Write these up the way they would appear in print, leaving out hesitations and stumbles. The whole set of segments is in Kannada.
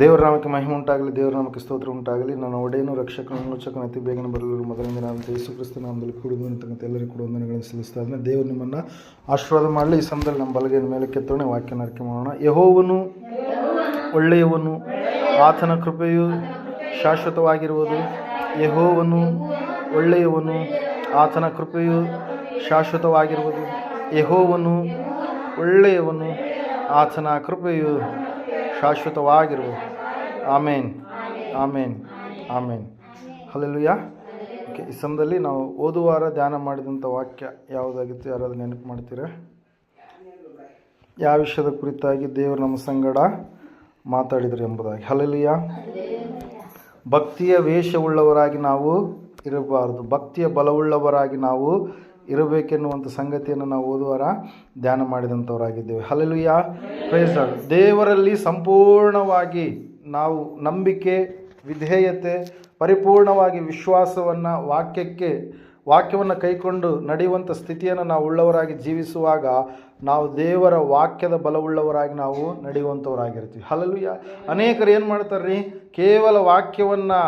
ದೇವರ ನಾಮಕ್ಕೆ ಮಹಿಮೆ ಉಂಟಾಗಲಿ, ದೇವರ ನಾಮಕ್ಕೆ ಸ್ತೋತ್ರ ಉಂಟಾಗಲಿ. ನನ್ನ ಒಡೆಯನು ರಕ್ಷಕನು ವಿಮೋಚಕನು ಅತಿ ಬೇಗನೆ ಬರಲು ಮೊದಲನೇ ನಾಮದ ಯೇಸು ಕ್ರಿಸ್ತ ನಾಮದಲ್ಲಿ ಕೂಡುವುದು ಅಂತಕ್ಕಂಥ ಎಲ್ಲರಿಗೂ ಕೂಡ ವಂದನೆಗಳನ್ನು ಸಲ್ಲಿಸ್ತಾ ಇದ್ದೇನೆ. ದೇವರು ನಿಮ್ಮನ್ನು ಆಶೀರ್ವಾದ ಮಾಡಲಿ. ಈ ಸಮಯದಲ್ಲಿ ನಮ್ಮ ಬಲಗೈಯ ಮೇಲೆ ಕೆತ್ತೋಣ, ವಾಕ್ಯನ ಅರಿಕೆ ಮಾಡೋಣ. ಯೆಹೋವನು ಒಳ್ಳೆಯವನು, ಆತನ ಕೃಪೆಯು ಶಾಶ್ವತವಾಗಿರುವುದು. ಯೆಹೋವನು ಒಳ್ಳೆಯವನು, ಆತನ ಕೃಪೆಯು ಶಾಶ್ವತವಾಗಿರುವುದು. ಯೆಹೋವನು ಒಳ್ಳೆಯವನು, ಆತನ ಕೃಪೆಯು ಶಾಶ್ವತವಾಗಿರುವುದು. ಆಮೇನ್, ಆಮೇನ್, ಆಮೇನ್. ಹಲ್ಲೆಲೂಯಾ. ಓಕೆ, ಈ ಸಮಯದಲ್ಲಿ ನಾವು ಓದುವಾರ ಧ್ಯಾನ ಮಾಡಿದಂಥ ವಾಕ್ಯ ಯಾವುದಾಗಿತ್ತು? ಯಾರಾದರೂ ನೆನಪು ಮಾಡ್ತೀರಾ? ಯಾವ ವಿಷಯದ ಕುರಿತಾಗಿ ದೇವರು ನಮ್ಮ ಸಂಗಡ ಮಾತಾಡಿದರು ಎಂಬುದಾಗಿ. ಹಲ್ಲೆಲೂಯಾ. ಭಕ್ತಿಯ ವೇಷವುಳ್ಳವರಾಗಿ ನಾವು ಇರಬಾರದು, ಭಕ್ತಿಯ ಬಲವುಳ್ಳವರಾಗಿ ನಾವು ಇರಬೇಕೆನ್ನುವಂಥ ಸಂಗತಿಯನ್ನು ನಾವು ಓದುವಾರ ಧ್ಯಾನ ಮಾಡಿದಂಥವರಾಗಿದ್ದೇವೆ. Hallelujah, praise lord. ದೇವರಲ್ಲಿ ಸಂಪೂರ್ಣವಾಗಿ ನಾವು ನಂಬಿಕೆ, ವಿಧೇಯತೆ, ಪರಿಪೂರ್ಣವಾಗಿ ವಿಶ್ವಾಸವನ್ನು, ವಾಕ್ಯವನ್ನು ಕೈಕೊಂಡು ನಡೆಯುವಂಥ ಸ್ಥಿತಿಯನ್ನು ನಾವು ಉಳ್ಳವರಾಗಿ ಜೀವಿಸುವಾಗ ನಾವು ದೇವರ ವಾಕ್ಯದ ಬಲವುಳ್ಳವರಾಗಿ ನಾವು ನಡೆಯುವಂಥವರಾಗಿರ್ತೀವಿ. ಹಲ್ಲೆಲೂಯಾ. ಅನೇಕರು ಏನು ಮಾಡ್ತಾರೆ? ಕೇವಲ ವಾಕ್ಯವನ್ನು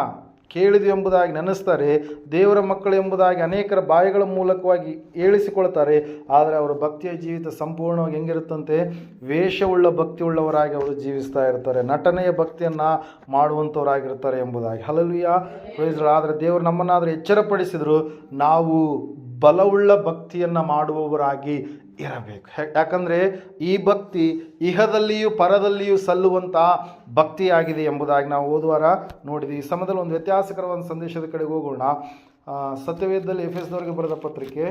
ಕೇಳಿದ್ವಿ ಎಂಬುದಾಗಿ ನೆನೆಸ್ತಾರೆ, ದೇವರ ಮಕ್ಕಳು ಎಂಬುದಾಗಿ ಅನೇಕರ ಬಾಯಿಗಳ ಮೂಲಕವಾಗಿ ಹೇಳಿಸಿಕೊಳ್ತಾರೆ. ಆದರೆ ಅವರ ಭಕ್ತಿಯ ಜೀವಿತ ಸಂಪೂರ್ಣವಾಗಿ ಹೆಂಗಿರುತ್ತಂತೆ? ವೇಷವುಳ್ಳ ಭಕ್ತಿಯುಳ್ಳವರಾಗಿ ಅವರು ಜೀವಿಸ್ತಾ ಇರ್ತಾರೆ, ನಟನೆಯ ಭಕ್ತಿಯನ್ನು ಮಾಡುವಂಥವರಾಗಿರ್ತಾರೆ ಎಂಬುದಾಗಿ. Hallelujah, praise lord. ಆದರೆ ದೇವರು ನಮ್ಮನ್ನಾದರೂ ಎಚ್ಚರಪಡಿಸಿದರು, ನಾವು ಬಲವುಳ್ಳ ಭಕ್ತಿಯನ್ನು ಮಾಡುವವರಾಗಿ ಇರಬೇಕು. ಯಾಕಂದರೆ ಈ ಭಕ್ತಿ ಇಹದಲ್ಲಿಯೂ ಪರದಲ್ಲಿಯೂ ಸಲ್ಲುವಂಥ ಭಕ್ತಿಯಾಗಿದೆ ಎಂಬುದಾಗಿ ನಾವು ಓದುವಾರ ನೋಡಿದ್ವಿ. ಈ ಸಮಯದಲ್ಲಿ ಒಂದು ವ್ಯತ್ಯಾಸಕರವಾದ ಸಂದೇಶದ ಕಡೆಗೆ ಹೋಗೋಣ. ಸತ್ಯವೇದದಲ್ಲಿ ಎಫೆಸದವರಿಗೆ ಬರೆದ ಪತ್ರಿಕೆ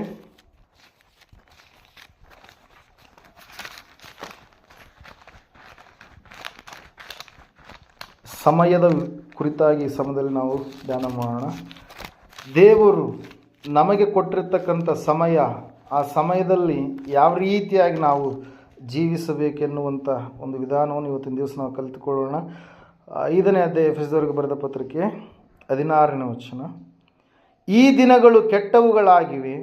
ಸಮಯದ ಕುರಿತಾಗಿ ಈ ಸಮಯದಲ್ಲಿ ನಾವು ಧ್ಯಾನ ಮಾಡೋಣ. ದೇವರು ನಮಗೆ ಕೊಟ್ಟಿರ್ತಕ್ಕಂಥ ಸಮಯ, ಆ ಸಮಯದಲ್ಲಿ ಯಾವ ರೀತಿಯಾಗಿ ನಾವು ಜೀವಿಸಬೇಕೆನ್ನುವಂಥ ಒಂದು ವಿಧಾನವನ್ನು ಇವತ್ತಿನ ದಿವಸ ನಾವು ಕಲಿತುಕೊಳ್ಳೋಣ. 5ನೇ ಅಧ್ಯಾಯ ಎಫೆಸದವರಿಗೆ ಬರೆದ ಪತ್ರಿಕೆ 16ನೇ ವಚನ. ಈ ದಿನಗಳು ಕೆಟ್ಟವುಗಳಾಗಿವೆ,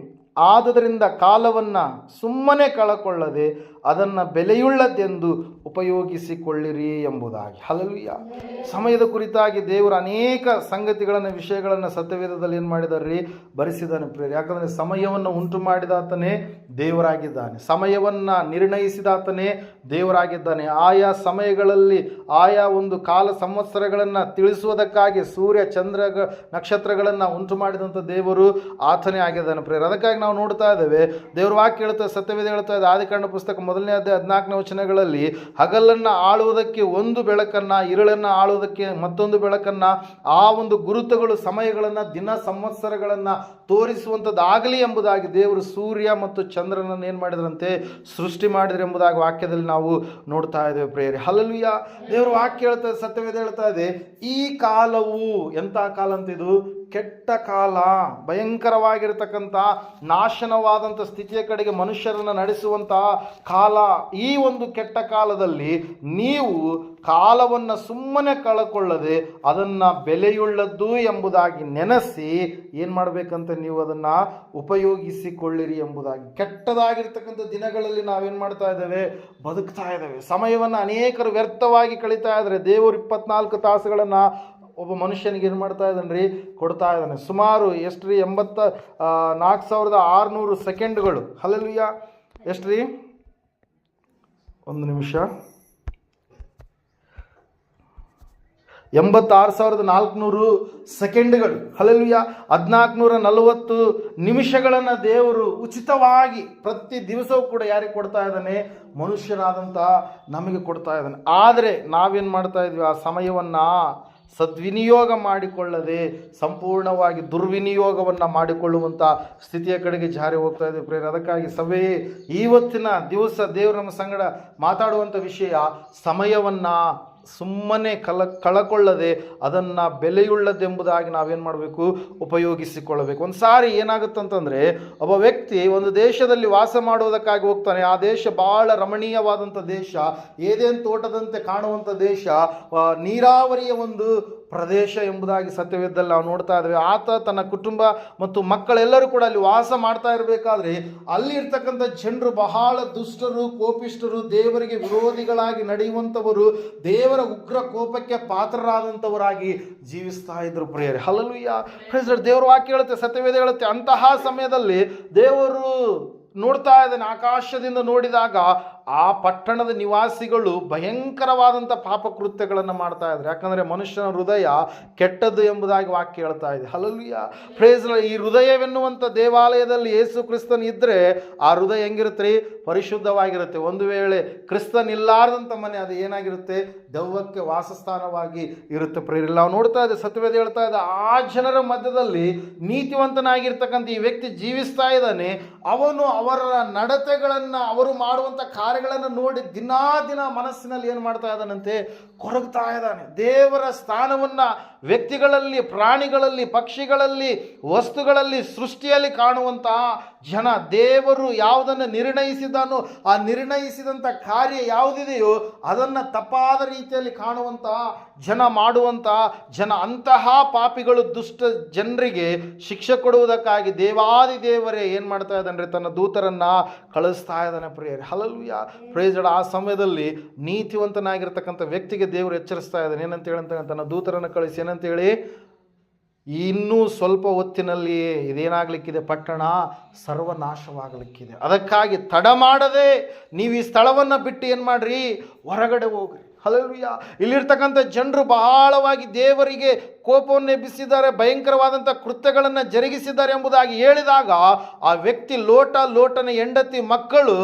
ಆದುದರಿಂದ ಕಾಲವನ್ನು ಸುಮ್ಮನೆ ಕಳಕೊಳ್ಳದೆ ಅದನ್ನು ಬೆಲೆಯುಳ್ಳದೆಂದು ಉಪಯೋಗಿಸಿಕೊಳ್ಳಿರಿ ಎಂಬುದಾಗಿ. ಹಲ್ಲೆಲೂಯಾ. ಸಮಯದ ಕುರಿತಾಗಿ ದೇವರು ಅನೇಕ ಸಂಗತಿಗಳನ್ನು, ವಿಷಯಗಳನ್ನು ಸತ್ಯವೇದದಲ್ಲಿ ಏನು ಮಾಡಿದಾರೆ? ಬರೆಸಿದ್ದಾನೆ ಪ್ರಿಯರೇ. ಯಾಕಂದರೆ ಸಮಯವನ್ನು ಉಂಟು ಮಾಡಿದಾತನೇ ದೇವರಾಗಿದ್ದಾನೆ, ಸಮಯವನ್ನು ನಿರ್ಣಯಿಸಿದಾತನೇ ದೇವರಾಗಿದ್ದಾನೆ. ಆಯಾ ಸಮಯಗಳಲ್ಲಿ ಆಯಾ ಒಂದು ಕಾಲ ಸಂವತ್ಸರಗಳನ್ನು ತಿಳಿಸುವುದಕ್ಕಾಗಿ ಸೂರ್ಯ, ಚಂದ್ರ, ನಕ್ಷತ್ರಗಳನ್ನು ಉಂಟು ಮಾಡಿದಂಥ ದೇವರು ಆತನೇ ಆಗಿದ್ದಾನೆ ಪ್ರಿಯರೇ. ಅದಕ್ಕಾಗಿ ನಾವು ನೋಡ್ತಾ ಇದ್ದೇವೆ, ದೇವರ ವಾಕ್ಯ ಹೇಳ್ತಾ, ಸತ್ಯವೇದ ಹೇಳ್ತಾ ಇದೆ, ಆದಿಕಾಂಡ ಪುಸ್ತಕ 1ನೇ ಅಧ್ಯಾಯ 14ನೇ ವಚನಗಳಲ್ಲಿ ಹಗಲನ್ನು ಆಳುವುದಕ್ಕೆ ಒಂದು ಬೆಳಕನ್ನು, ಇರುಳನ್ನು ಆಳುವುದಕ್ಕೆ ಮತ್ತೊಂದು ಬೆಳಕನ್ನು, ಆ ಒಂದು ಗುರುತುಗಳು, ಸಮಯಗಳನ್ನು, ದಿನ ಸಂವತ್ಸರಗಳನ್ನು ತೋರಿಸುವಂಥದ್ದಾಗಲಿ ಎಂಬುದಾಗಿ ದೇವರು ಸೂರ್ಯ ಮತ್ತು ಚಂದ್ರನನ್ನು ಏನು ಮಾಡಿದ್ರಂತೆ? ಸೃಷ್ಟಿ ಮಾಡಿದ್ರು ಎಂಬುದಾಗಿ ವಾಕ್ಯದಲ್ಲಿ ನಾವು ನೋಡ್ತಾ ಇದ್ದೇವೆ ಪ್ರಿಯರೇ. ಹಲ್ಲೆಲೂಯಾ. ದೇವರು ವಾಕ್ಯ ಹೇಳ್ತಾ ಇದೆ, ಸತ್ಯವೇದ ಹೇಳ್ತಾ ಇದೆ, ಈ ಕಾಲವು ಎಂಥ ಕಾಲ ಅಂತಿದು? ಕೆಟ್ಟ ಕಾಲ, ಭಯಂಕರವಾಗಿರತಕ್ಕಂಥ ನಾಶನವಾದಂಥ ಸ್ಥಿತಿಯ ಕಡೆಗೆ ಮನುಷ್ಯರನ್ನು ನಡೆಸುವಂತಹ ಕಾಲ. ಈ ಒಂದು ಕೆಟ್ಟ ಕಾಲದಲ್ಲಿ ನೀವು ಕಾಲವನ್ನು ಸುಮ್ಮನೆ ಕಳಕೊಳ್ಳದೆ ಅದನ್ನು ಬೆಲೆಯುಳ್ಳದ್ದು ಎಂಬುದಾಗಿ ನೆನೆಸಿ ಏನು ಮಾಡಬೇಕಂತ? ನೀವು ಅದನ್ನು ಉಪಯೋಗಿಸಿಕೊಳ್ಳಿರಿ ಎಂಬುದಾಗಿ. ಕೆಟ್ಟದಾಗಿರ್ತಕ್ಕಂಥ ದಿನಗಳಲ್ಲಿ ನಾವೇನು ಮಾಡ್ತಾ ಇದ್ದೇವೆ? ಬದುಕ್ತಾ ಇದ್ದೇವೆ. ಸಮಯವನ್ನು ಅನೇಕರು ವ್ಯರ್ಥವಾಗಿ ಕಳೀತಾ ಇದ್ದಾರೆ. ದೇವರು 24 ತಾಸುಗಳನ್ನು ಒಬ್ಬ ಮನುಷ್ಯನಿಗೆ ಏನು ಮಾಡ್ತಾ ಇದ್ದಾನೆ? ಕೊಡ್ತಾ ಇದ್ದಾನೆ. ಸುಮಾರು ಎಷ್ಟು ರೀ? 84,600 ಸೆಕೆಂಡ್ಗಳು. ಹಲ್ಲೆಲೂಯಾ. ಎಷ್ಟು ರೀ? ಒಂದು ನಿಮಿಷ. 86,400 ಸೆಕೆಂಡ್ಗಳು. ಹಲ್ಲೆಲೂಯಾ. 1440 ನಿಮಿಷಗಳನ್ನು ದೇವರು ಉಚಿತವಾಗಿ ಪ್ರತಿ ದಿವಸವೂ ಕೂಡ ಯಾರಿಗೆ ಕೊಡ್ತಾ ಇದ್ದಾನೆ? ಮನುಷ್ಯನಾದಂಥ ನಮಗೆ ಕೊಡ್ತಾ ಇದ್ದಾನೆ. ಆದರೆ ನಾವೇನು ಮಾಡ್ತಾ ಇದ್ವಿ? ಆ ಸಮಯವನ್ನು ಸದ್ವಿನಿಯೋಗ ಮಾಡಿಕೊಳ್ಳದೆ ಸಂಪೂರ್ಣವಾಗಿ ದುರ್ವಿನಿಯೋಗವನ್ನು ಮಾಡಿಕೊಳ್ಳುವಂಥ ಸ್ಥಿತಿಯ ಕಡೆಗೆ ಜಾರಿ ಹೋಗ್ತಾ ಇದ್ದೀವಿ ಪ್ರಿಯರೇ. ಅದಕ್ಕಾಗಿ ಸಭೆಯೇ ಇವತ್ತಿನ ದಿವಸ ದೇವರು ನಮ್ಮ ಸಂಗಡ ಮಾತಾಡುವಂಥ ವಿಷಯ, ಸಮಯವನ್ನು ಸುಮ್ಮನೆ ಕಳಕೊಳ್ಳದೆ ಅದನ್ನು ಬೆಲೆಯುಳ್ಳದೆಂಬುದಾಗಿ ನಾವೇನು ಮಾಡಬೇಕು? ಉಪಯೋಗಿಸಿಕೊಳ್ಳಬೇಕು. ಒಂದು ಸಾರಿ ಏನಾಗುತ್ತಂತಂದರೆ, ಒಬ್ಬ ವ್ಯಕ್ತಿ ಒಂದು ದೇಶದಲ್ಲಿ ವಾಸ ಮಾಡುವುದಕ್ಕಾಗಿ ಹೋಗ್ತಾನೆ. ಆ ದೇಶ ಭಾಳ ರಮಣೀಯವಾದಂಥ ದೇಶ, ಏದೇನು ತೋಟದಂತೆ ಕಾಣುವಂಥ ದೇಶ, ನೀರಾವರಿಯ ಒಂದು ಪ್ರದೇಶ ಎಂಬುದಾಗಿ ಸತ್ಯವೇದದಲ್ಲಿ ನಾವು ನೋಡ್ತಾ ಇದ್ದೇವೆ. ಆತ ತನ್ನ ಕುಟುಂಬ ಮತ್ತು ಮಕ್ಕಳೆಲ್ಲರೂ ಕೂಡ ಅಲ್ಲಿ ವಾಸ ಮಾಡ್ತಾ ಇರಬೇಕಾದ್ರೆ ಅಲ್ಲಿ ಇರ್ತಕ್ಕಂಥ ಜನರು ಬಹಳ ದುಷ್ಟರು, ಕೋಪಿಷ್ಠರು, ದೇವರಿಗೆ ವಿರೋಧಿಗಳಾಗಿ ನಡೆಯುವಂಥವರು, ದೇವರ ಉಗ್ರ ಕೋಪಕ್ಕೆ ಪಾತ್ರರಾದಂಥವರಾಗಿ ಜೀವಿಸ್ತಾ ಇದ್ರು ಪ್ರಿಯರೇ. Hallelujah, praise lord. ದೇವರ ವಾಕ್ಯ ಹೇಳುತ್ತೆ, ಸತ್ಯವೇದ ಹೇಳುತ್ತೆ, ಅಂತಹ ಸಮಯದಲ್ಲಿ ದೇವರು ನೋಡ್ತಾ ಇದ್ದಾನೆ. ಆಕಾಶದಿಂದ ನೋಡಿದಾಗ ಆ ಪಟ್ಟಣದ ನಿವಾಸಿಗಳು ಭಯಂಕರವಾದಂಥ ಪಾಪಕೃತ್ಯಗಳನ್ನು ಮಾಡ್ತಾ ಇದ್ದಾರೆ. ಯಾಕಂದರೆ ಮನುಷ್ಯನ ಹೃದಯ ಕೆಟ್ಟದ್ದು ಎಂಬುದಾಗಿ ವಾಕ್ಯ ಹೇಳ್ತಾ ಇದೆ. Hallelujah, praise lord. ಈ ಹೃದಯವೆನ್ನುವಂಥ ದೇವಾಲಯದಲ್ಲಿ ಯೇಸು ಕ್ರಿಸ್ತನ್ ಇದ್ದರೆ ಆ ಹೃದಯ ಹೆಂಗಿರುತ್ತೆ ರೀ? ಪರಿಶುದ್ಧವಾಗಿರುತ್ತೆ. ಒಂದು ವೇಳೆ ಕ್ರಿಸ್ತನ್ ಇಲ್ಲಾರ್ದಂಥ ಮನೆ ಅದು ಏನಾಗಿರುತ್ತೆ? ದೆವ್ವಕ್ಕೆ ವಾಸಸ್ಥಾನವಾಗಿ ಇರುತ್ತೆ ಪ್ರಿಯರೇ. ನಾವು ನೋಡ್ತಾ ಇದ್ದೆ, ಸತ್ಯವೇದ ಹೇಳ್ತಾ ಇದೆ, ಆ ಜನರ ಮಧ್ಯದಲ್ಲಿ ನೀತಿವಂತನಾಗಿರ್ತಕ್ಕಂಥ ಈ ವ್ಯಕ್ತಿ ಜೀವಿಸ್ತಾ ಇದ್ದಾನೆ. ಅವನು ಅವರ ನಡತೆಗಳನ್ನು, ಅವರು ಮಾಡುವಂಥ ಕಾರ್ಯಗಳನ್ನು ನೋಡಿ ದಿನ ಮನಸ್ಸಿನಲ್ಲಿ ಏನು ಮಾಡ್ತಾ ಇದ್ದಾನಂತೆ? ಕೊರಗ್ತಾ ಇದ್ದಾನೆ. ದೇವರ ಸ್ಥಾನವನ್ನು ವ್ಯಕ್ತಿಗಳಲ್ಲಿ, ಪ್ರಾಣಿಗಳಲ್ಲಿ, ಪಕ್ಷಿಗಳಲ್ಲಿ, ವಸ್ತುಗಳಲ್ಲಿ, ಸೃಷ್ಟಿಯಲ್ಲಿ ಕಾಣುವಂತಹ ಜನ, ದೇವರು ಯಾವುದನ್ನು ನಿರ್ಣಯಿಸಿದಾನೋ ಆ ನಿರ್ಣಯಿಸಿದಂಥ ಕಾರ್ಯ ಯಾವುದಿದೆಯೋ ಅದನ್ನು ತಪ್ಪಾದ ರೀತಿಯಲ್ಲಿ ಕಾಣುವಂತಹ ಜನ, ಮಾಡುವಂತಹ ಜನ, ಅಂತಹ ಪಾಪಿಗಳು, ದುಷ್ಟ ಜನರಿಗೆ ಶಿಕ್ಷೆ ಕೊಡುವುದಕ್ಕಾಗಿ ದೇವಾದಿ ದೇವರೇ ಏನು ಮಾಡ್ತಾ ಇದ್ದಾನೆ? ತನ್ನ ದೂತರನ್ನು ಕಳಿಸ್ತಾ ಇದ್ದಾನೆ ಪ್ರಿಯರೇ. Hallelujah, praise lord. ಆ ಸಮಯದಲ್ಲಿ ನೀತಿವಂತನಾಗಿರ್ತಕ್ಕಂಥ ವ್ಯಕ್ತಿಗೆ ದೇವರು ಎಚ್ಚರಿಸ್ತಾ ಇದ್ದಾನೆ. ಏನಂತ ಹೇಳಂತ, ತನ್ನ ದೂತರನ್ನು ಕಳಿಸಿ ಏನಂತೇಳಿ, ಇನ್ನೂ ಸ್ವಲ್ಪ ಹೊತ್ತಿನಲ್ಲಿಯೇ ಇದೇನಾಗಲಿಕ್ಕಿದೆ? ಪಟ್ಟಣ ಸರ್ವನಾಶವಾಗಲಿಕ್ಕಿದೆ. ಅದಕ್ಕಾಗಿ ತಡ ಮಾಡದೆ ನೀವು ಈ ಸ್ಥಳವನ್ನು ಬಿಟ್ಟು ಏನು ಮಾಡ್ರಿ? ಹೊರಗಡೆ ಹೋಗ್ರಿ. ಹಲ್ಲೆಲೂಯಾ. ಇಲ್ಲಿರ್ತಕ್ಕಂಥ ಜನರು ಬಹಳವಾಗಿ ದೇವರಿಗೆ ಕೋಪವನ್ನು ಎಬ್ಬಿಸಿದ್ದಾರೆ, ಭಯಂಕರವಾದಂಥ ಕೃತ್ಯಗಳನ್ನು ಜರುಗಿಸಿದ್ದಾರೆ ಎಂಬುದಾಗಿ ಹೇಳಿದಾಗ ಆ ವ್ಯಕ್ತಿ ಲೋಟನ ಹೆಂಡತಿ ಮಕ್ಕಳು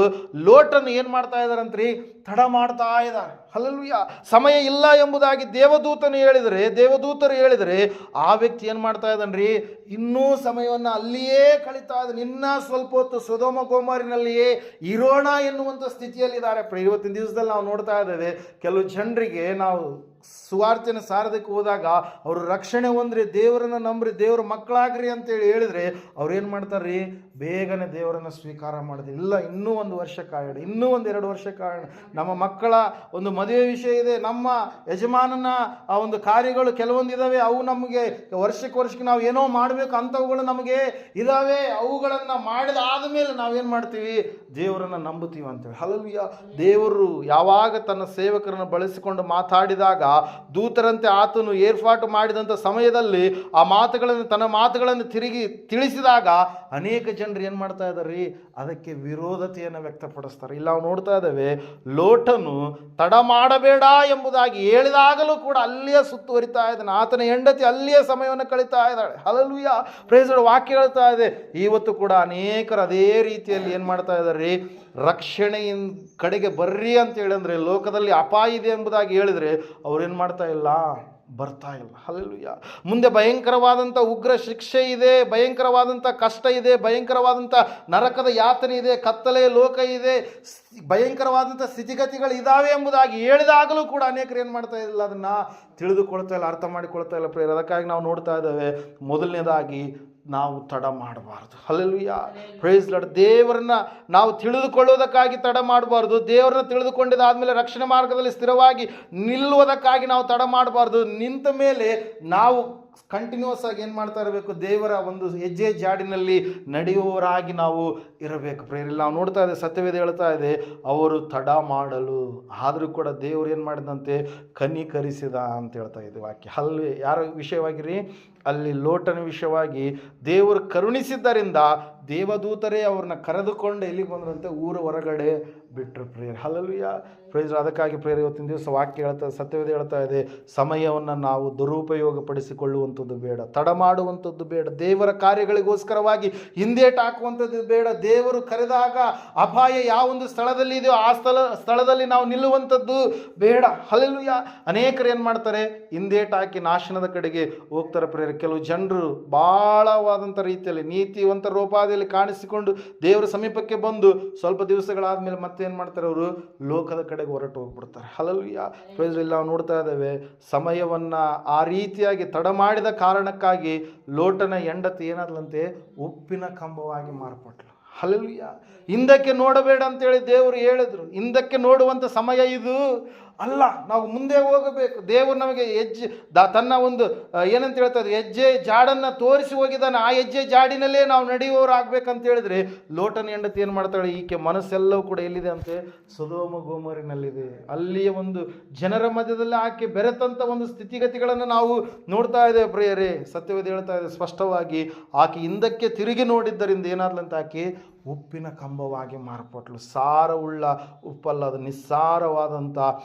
ಲೋಟನ್ನು ಏನು ಮಾಡ್ತಾ ಇದ್ದಾರಂತ್ರಿ? ತಡ ಮಾಡ್ತಾ ಇದ್ದಾರೆ. ಹಲ್ಲೆಲೂಯಾ. ಸಮಯ ಇಲ್ಲ ಎಂಬುದಾಗಿ ದೇವದೂತರು ಹೇಳಿದರೆ ಆ ವ್ಯಕ್ತಿ ಏನು ಮಾಡ್ತಾ ಇದ್ದಾನ್ರಿ? ಇನ್ನೂ ಸಮಯವನ್ನು ಅಲ್ಲಿಯೇ ಕಳೀತಾ ಇದ್ದಾನೆ. ಇನ್ನೂ ಸ್ವಲ್ಪ ಹೊತ್ತು ಸೊದೋಮ ಗೋಮೋರಿನಲ್ಲಿಯೇ ಇರೋಣ ಎನ್ನುವಂಥ ಸ್ಥಿತಿಯಲ್ಲಿದ್ದಾರೆ. ಇವತ್ತಿನ ದಿವಸದಲ್ಲಿ ನಾವು ನೋಡ್ತಾ ಇದ್ದೇವೆ, ಕೆಲವು ಜನರಿಗೆ ನಾವು ಸುವಾರ್ತೆನ ಸಾರೋದಕ್ಕೆ ಹೋದಾಗ ಅವರು ರಕ್ಷಣೆ ಹೊಂದ್ರಿ, ದೇವರನ್ನು ನಂಬ್ರಿ, ದೇವ್ರ ಮಕ್ಕಳಾಗ್ರಿ ಅಂತೇಳಿ ಹೇಳಿದರೆ ಅವ್ರು ಏನು ಮಾಡ್ತಾರ್ರಿ? ಬೇಗನೆ ದೇವರನ್ನು ಸ್ವೀಕಾರ ಮಾಡಿದೆ. ಇಲ್ಲ, ಇನ್ನೂ 1 ವರ್ಷ ಕಾಯೋಣ, ಇನ್ನೂ 1-2 ವರ್ಷ ಕಾಯೋಣ, ನಮ್ಮ ಮಕ್ಕಳ ಒಂದು ಮದುವೆ ವಿಷಯ ಇದೆ, ನಮ್ಮ ಯಜಮಾನನ ಆ ಒಂದು ಕಾರ್ಯಗಳು ಕೆಲವೊಂದಿದ್ದಾವೆ, ಅವು ನಮಗೆ ವರ್ಷಕ್ಕೆ ನಾವು ಏನೋ ಮಾಡಬೇಕು ಅಂಥವುಗಳು ನಮಗೆ ಇದ್ದಾವೆ, ಅವುಗಳನ್ನು ಮಾಡಿದಾದ ಮೇಲೆ ನಾವೇನು ಮಾಡ್ತೀವಿ? ದೇವರನ್ನು ನಂಬುತ್ತೀವಿ ಅಂತೇಳಿ. ಹಲ್ಲೆಲೂಯಾ. ದೇವರು ಯಾವಾಗ ತನ್ನ ಸೇವಕರನ್ನು ಬಳಸಿಕೊಂಡು ಮಾತಾಡಿದಾಗ ದೂತರಂತೆ ಆತನು ಏರ್ಪಾಟು ಮಾಡಿದಂಥ ಸಮಯದಲ್ಲಿ ತನ್ನ ಮಾತುಗಳನ್ನು ತಿರುಗಿ ತಿಳಿಸಿದಾಗ ಅನೇಕ ಜನರು ಏನು ಮಾಡ್ತಾ ಇದ್ದಾರೆ? ಅದಕ್ಕೆ ವಿರೋಧತೆಯನ್ನು ವ್ಯಕ್ತಪಡಿಸ್ತಾರೆ. ಇಲ್ಲ, ನಾವು ನೋಡ್ತಾ ಇದ್ದೇವೆ, ಲೋಟನು ತಡ ಮಾಡಬೇಡ ಎಂಬುದಾಗಿ ಹೇಳಿದಾಗಲೂ ಕೂಡ ಅಲ್ಲಿಯೇ ಸುತ್ತುವರಿತಾ ಇದ್ದಾನೆ. ಆತನ ಹೆಂಡತಿ ಅಲ್ಲಿಯೇ ಸಮಯವನ್ನು ಕಳೀತಾ ಇದ್ದಾಳೆ. Hallelujah, praise lord. ವಾಕ್ಯ ಹೇಳ್ತಾ ಇದೆ, ಇವತ್ತು ಕೂಡ ಅನೇಕರು ಅದೇ ರೀತಿಯಲ್ಲಿ ಏನು ಮಾಡ್ತಾ ಇದ್ದಾರೆ? ರಕ್ಷಣೆಯ ಕಡೆಗೆ ಬರ್ರಿ ಅಂತ ಹೇಳಿದ್ರೆ, ಲೋಕದಲ್ಲಿ ಅಪಾಯ ಇದೆ ಎಂಬುದಾಗಿ ಹೇಳಿದರೆ ಅವ್ರೇನು ಮಾಡ್ತಾ ಇಲ್ಲ? ಬರ್ತಾ ಇಲ್ಲ. ಹಲ್ಲೆಲೂಯಾ. ಮುಂದೆ ಭಯಂಕರವಾದಂಥ ಉಗ್ರ ಶಿಕ್ಷೆ ಇದೆ, ಭಯಂಕರವಾದಂಥ ಕಷ್ಟ ಇದೆ, ಭಯಂಕರವಾದಂಥ ನರಕದ ಯಾತನೆ ಇದೆ, ಕತ್ತಲೆಯ ಲೋಕ ಇದೆ, ಭಯಂಕರವಾದಂಥ ಸ್ಥಿತಿಗತಿಗಳು ಇದ್ದಾವೆ ಎಂಬುದಾಗಿ ಹೇಳಿದಾಗಲೂ ಕೂಡ ಅನೇಕರು ಏನು ಮಾಡ್ತಾ ಇಲ್ಲ? ಅದನ್ನು ತಿಳಿದುಕೊಳ್ತಾ ಇಲ್ಲ, ಅರ್ಥ ಮಾಡಿಕೊಳ್ತಾ ಇಲ್ಲ ಪ್ರಿಯರೇ. ಅದಕ್ಕಾಗಿ ನಾವು ನೋಡ್ತಾ ಇದ್ದೇವೆ, ಮೊದಲನೇದಾಗಿ ನಾವು ತಡ ಮಾಡಬಾರ್ದು. Hallelujah, praise lord. ದೇವರನ್ನ ನಾವು ತಿಳಿದುಕೊಳ್ಳೋದಕ್ಕಾಗಿ ತಡ ಮಾಡಬಾರ್ದು. ದೇವರನ್ನ ತಿಳಿದುಕೊಂಡಿದ್ದಾದ್ಮೇಲೆ ರಕ್ಷಣೆ ಮಾರ್ಗದಲ್ಲಿ ಸ್ಥಿರವಾಗಿ ನಿಲ್ಲುವುದಕ್ಕಾಗಿ ನಾವು ತಡ ಮಾಡಬಾರ್ದು. ನಿಂತ ಮೇಲೆ ನಾವು ಕಂಟಿನ್ಯೂಸ್ ಆಗಿ ಏನು ಮಾಡ್ತಾ ಇರಬೇಕು? ದೇವರ ಒಂದು ಹೆಜ್ಜೆ ಜಾಡಿನಲ್ಲಿ ನಡೆಯುವವರಾಗಿ ನಾವು ಇರಬೇಕು ಪ್ರೇರಿಲ್ಲ. ನಾವು ನೋಡ್ತಾ ಇದ್ದೇವೆ, ಸತ್ಯವೇದ ಹೇಳ್ತಾ ಇದೆ, ಅವರು ತಡ ಮಾಡಲು ಆದರೂ ಕೂಡ ದೇವರು ಏನು ಮಾಡಿದಂತೆ? ಕನಿಕರಿಸಿದ ಅಂತ ಹೇಳ್ತಾ ಇದೆ ವಾಕ್ಯ. ಅಲ್ಲಿ ಯಾರ ವಿಷಯವಾಗಿರಿ? ಅಲ್ಲಿ ಲೋಟನ ವಿಷಯವಾಗಿ ದೇವರು ಕರುಣಿಸಿದ್ದರಿಂದ ದೇವದೂತರೇ ಅವ್ರನ್ನ ಕರೆದುಕೊಂಡು ಎಲ್ಲಿಗೆ ಬಂದ್ರಂತೆ? ಊರ ಹೊರಗಡೆ ಬಿಟ್ಟರು ಪ್ರೇಯರ್. Hallelujah, praise. ಅದಕ್ಕಾಗಿ ಪ್ರೇಯರ್ ಇವತ್ತಿನ ದಿವಸ ವಾಕ್ಯ ಹೇಳ್ತಾ, ಸತ್ಯವೇದ ಹೇಳ್ತಾ ಇದೆ, ಸಮಯವನ್ನು ನಾವು ದುರುಪಯೋಗ ಪಡಿಸಿಕೊಳ್ಳುವಂಥದ್ದು ಬೇಡ, ತಡ ಮಾಡುವಂಥದ್ದು ಬೇಡ, ದೇವರ ಕಾರ್ಯಗಳಿಗೋಸ್ಕರವಾಗಿ ಹಿಂದೇಟು ಹಾಕುವಂಥದ್ದು ಬೇಡ. ದೇವರು ಕರೆದಾಗ ಅಪಾಯ ಯಾವೊಂದು ಸ್ಥಳದಲ್ಲಿ ಇದೆಯೋ ಆ ಸ್ಥಳದಲ್ಲಿ ನಾವು ನಿಲ್ಲುವಂಥದ್ದು ಬೇಡ. ಹಲ್ಲೆಲೂಯಾ. ಅನೇಕರು ಏನು ಮಾಡ್ತಾರೆ? ಹಿಂದೇಟು ಹಾಕಿ ನಾಶನದ ಕಡೆಗೆ ಹೋಗ್ತಾರೆ ಪ್ರೇಯರ್. ಕೆಲವು ಜನರು ಬಹಳವಾದಂಥ ರೀತಿಯಲ್ಲಿ ನೀತಿವಂತ ರೂಪಾದಿಯಲ್ಲಿ ಕಾಣಿಸಿಕೊಂಡು ದೇವರ ಸಮೀಪಕ್ಕೆ ಬಂದು ಸ್ವಲ್ಪ ದಿವಸಗಳಾದ್ಮೇಲೆ ಮತ್ತೇನು ಮಾಡ್ತಾರೆ? ಅವರು ಲೋಕದ ಕಡೆಗೆ ಹೊರಟು ಹೋಗ್ಬಿಡ್ತಾರೆ. Hallelujah, praise lord. ನಾವು ನೋಡ್ತಾ ಇದ್ದೇವೆ, ಸಮಯವನ್ನು ಆ ರೀತಿಯಾಗಿ ತಡ ಮಾಡಿದ ಕಾರಣಕ್ಕಾಗಿ ಲೋಟನ ಹೆಂಡತಿ ಏನಾದ್ಲಂತೆ? ಉಪ್ಪಿನ ಕಂಬವಾಗಿ ಮಾರ್ಪಟ್ಲು. ಹಲ್ಲೆಲೂಯಾ. ಹಿಂದಕ್ಕೆ ನೋಡಬೇಡ ಅಂತೇಳಿ ದೇವರು ಹೇಳಿದ್ರು. ಹಿಂದಕ್ಕೆ ನೋಡುವಂಥ ಸಮಯ ಇದು ಅಲ್ಲ, ನಾವು ಮುಂದೆ ಹೋಗಬೇಕು. ದೇವರು ನಮಗೆ ತನ್ನ ಒಂದು ಏನಂತ ಹೇಳ್ತಾರೆ, ಹೆಜ್ಜೆ ಜಾಡನ್ನು ತೋರಿಸಿ ಹೋಗಿದ್ದಾನೆ. ಆ ಹೆಜ್ಜೆ ಜಾಡಿನಲ್ಲೇ ನಾವು ನಡೆಯುವವರು ಆಗ್ಬೇಕಂತ ಹೇಳಿದ್ರೆ, ಲೋಟನ ಹೆಂಡತಿ ಏನು ಮಾಡ್ತಾಳೆ, ಈಕೆ ಮನಸ್ಸೆಲ್ಲವೂ ಕೂಡ ಎಲ್ಲಿದೆ ಅಂತೆ, ಸೊದೋಮ ಗೋಮರಿನಲ್ಲಿದೆ. ಅಲ್ಲಿಯ ಒಂದು ಜನರ ಮಧ್ಯದಲ್ಲಿ ಆಕೆ ಬೆರೆತಂಥ ಒಂದು ಸ್ಥಿತಿಗತಿಗಳನ್ನು ನಾವು ನೋಡ್ತಾ ಇದ್ದೇವೆ ಪ್ರಿಯರೇ. ಸತ್ಯವೇದ ಹೇಳ್ತಾ ಇದೆ ಸ್ಪಷ್ಟವಾಗಿ, ಆಕೆ ಹಿಂದಕ್ಕೆ ತಿರುಗಿ ನೋಡಿದ್ದರಿಂದ ಏನಾದ್ಲಂತ, ಆಕೆ ಉಪ್ಪಿನ ಕಂಬವಾಗಿ ಮಾರ್ಪಟ್ಲು. ಸಾರವುಳ್ಳ ಉಪ್ಪಲ್ಲ, ಅದು ನಿಸ್ಸಾರವಾದಂಥ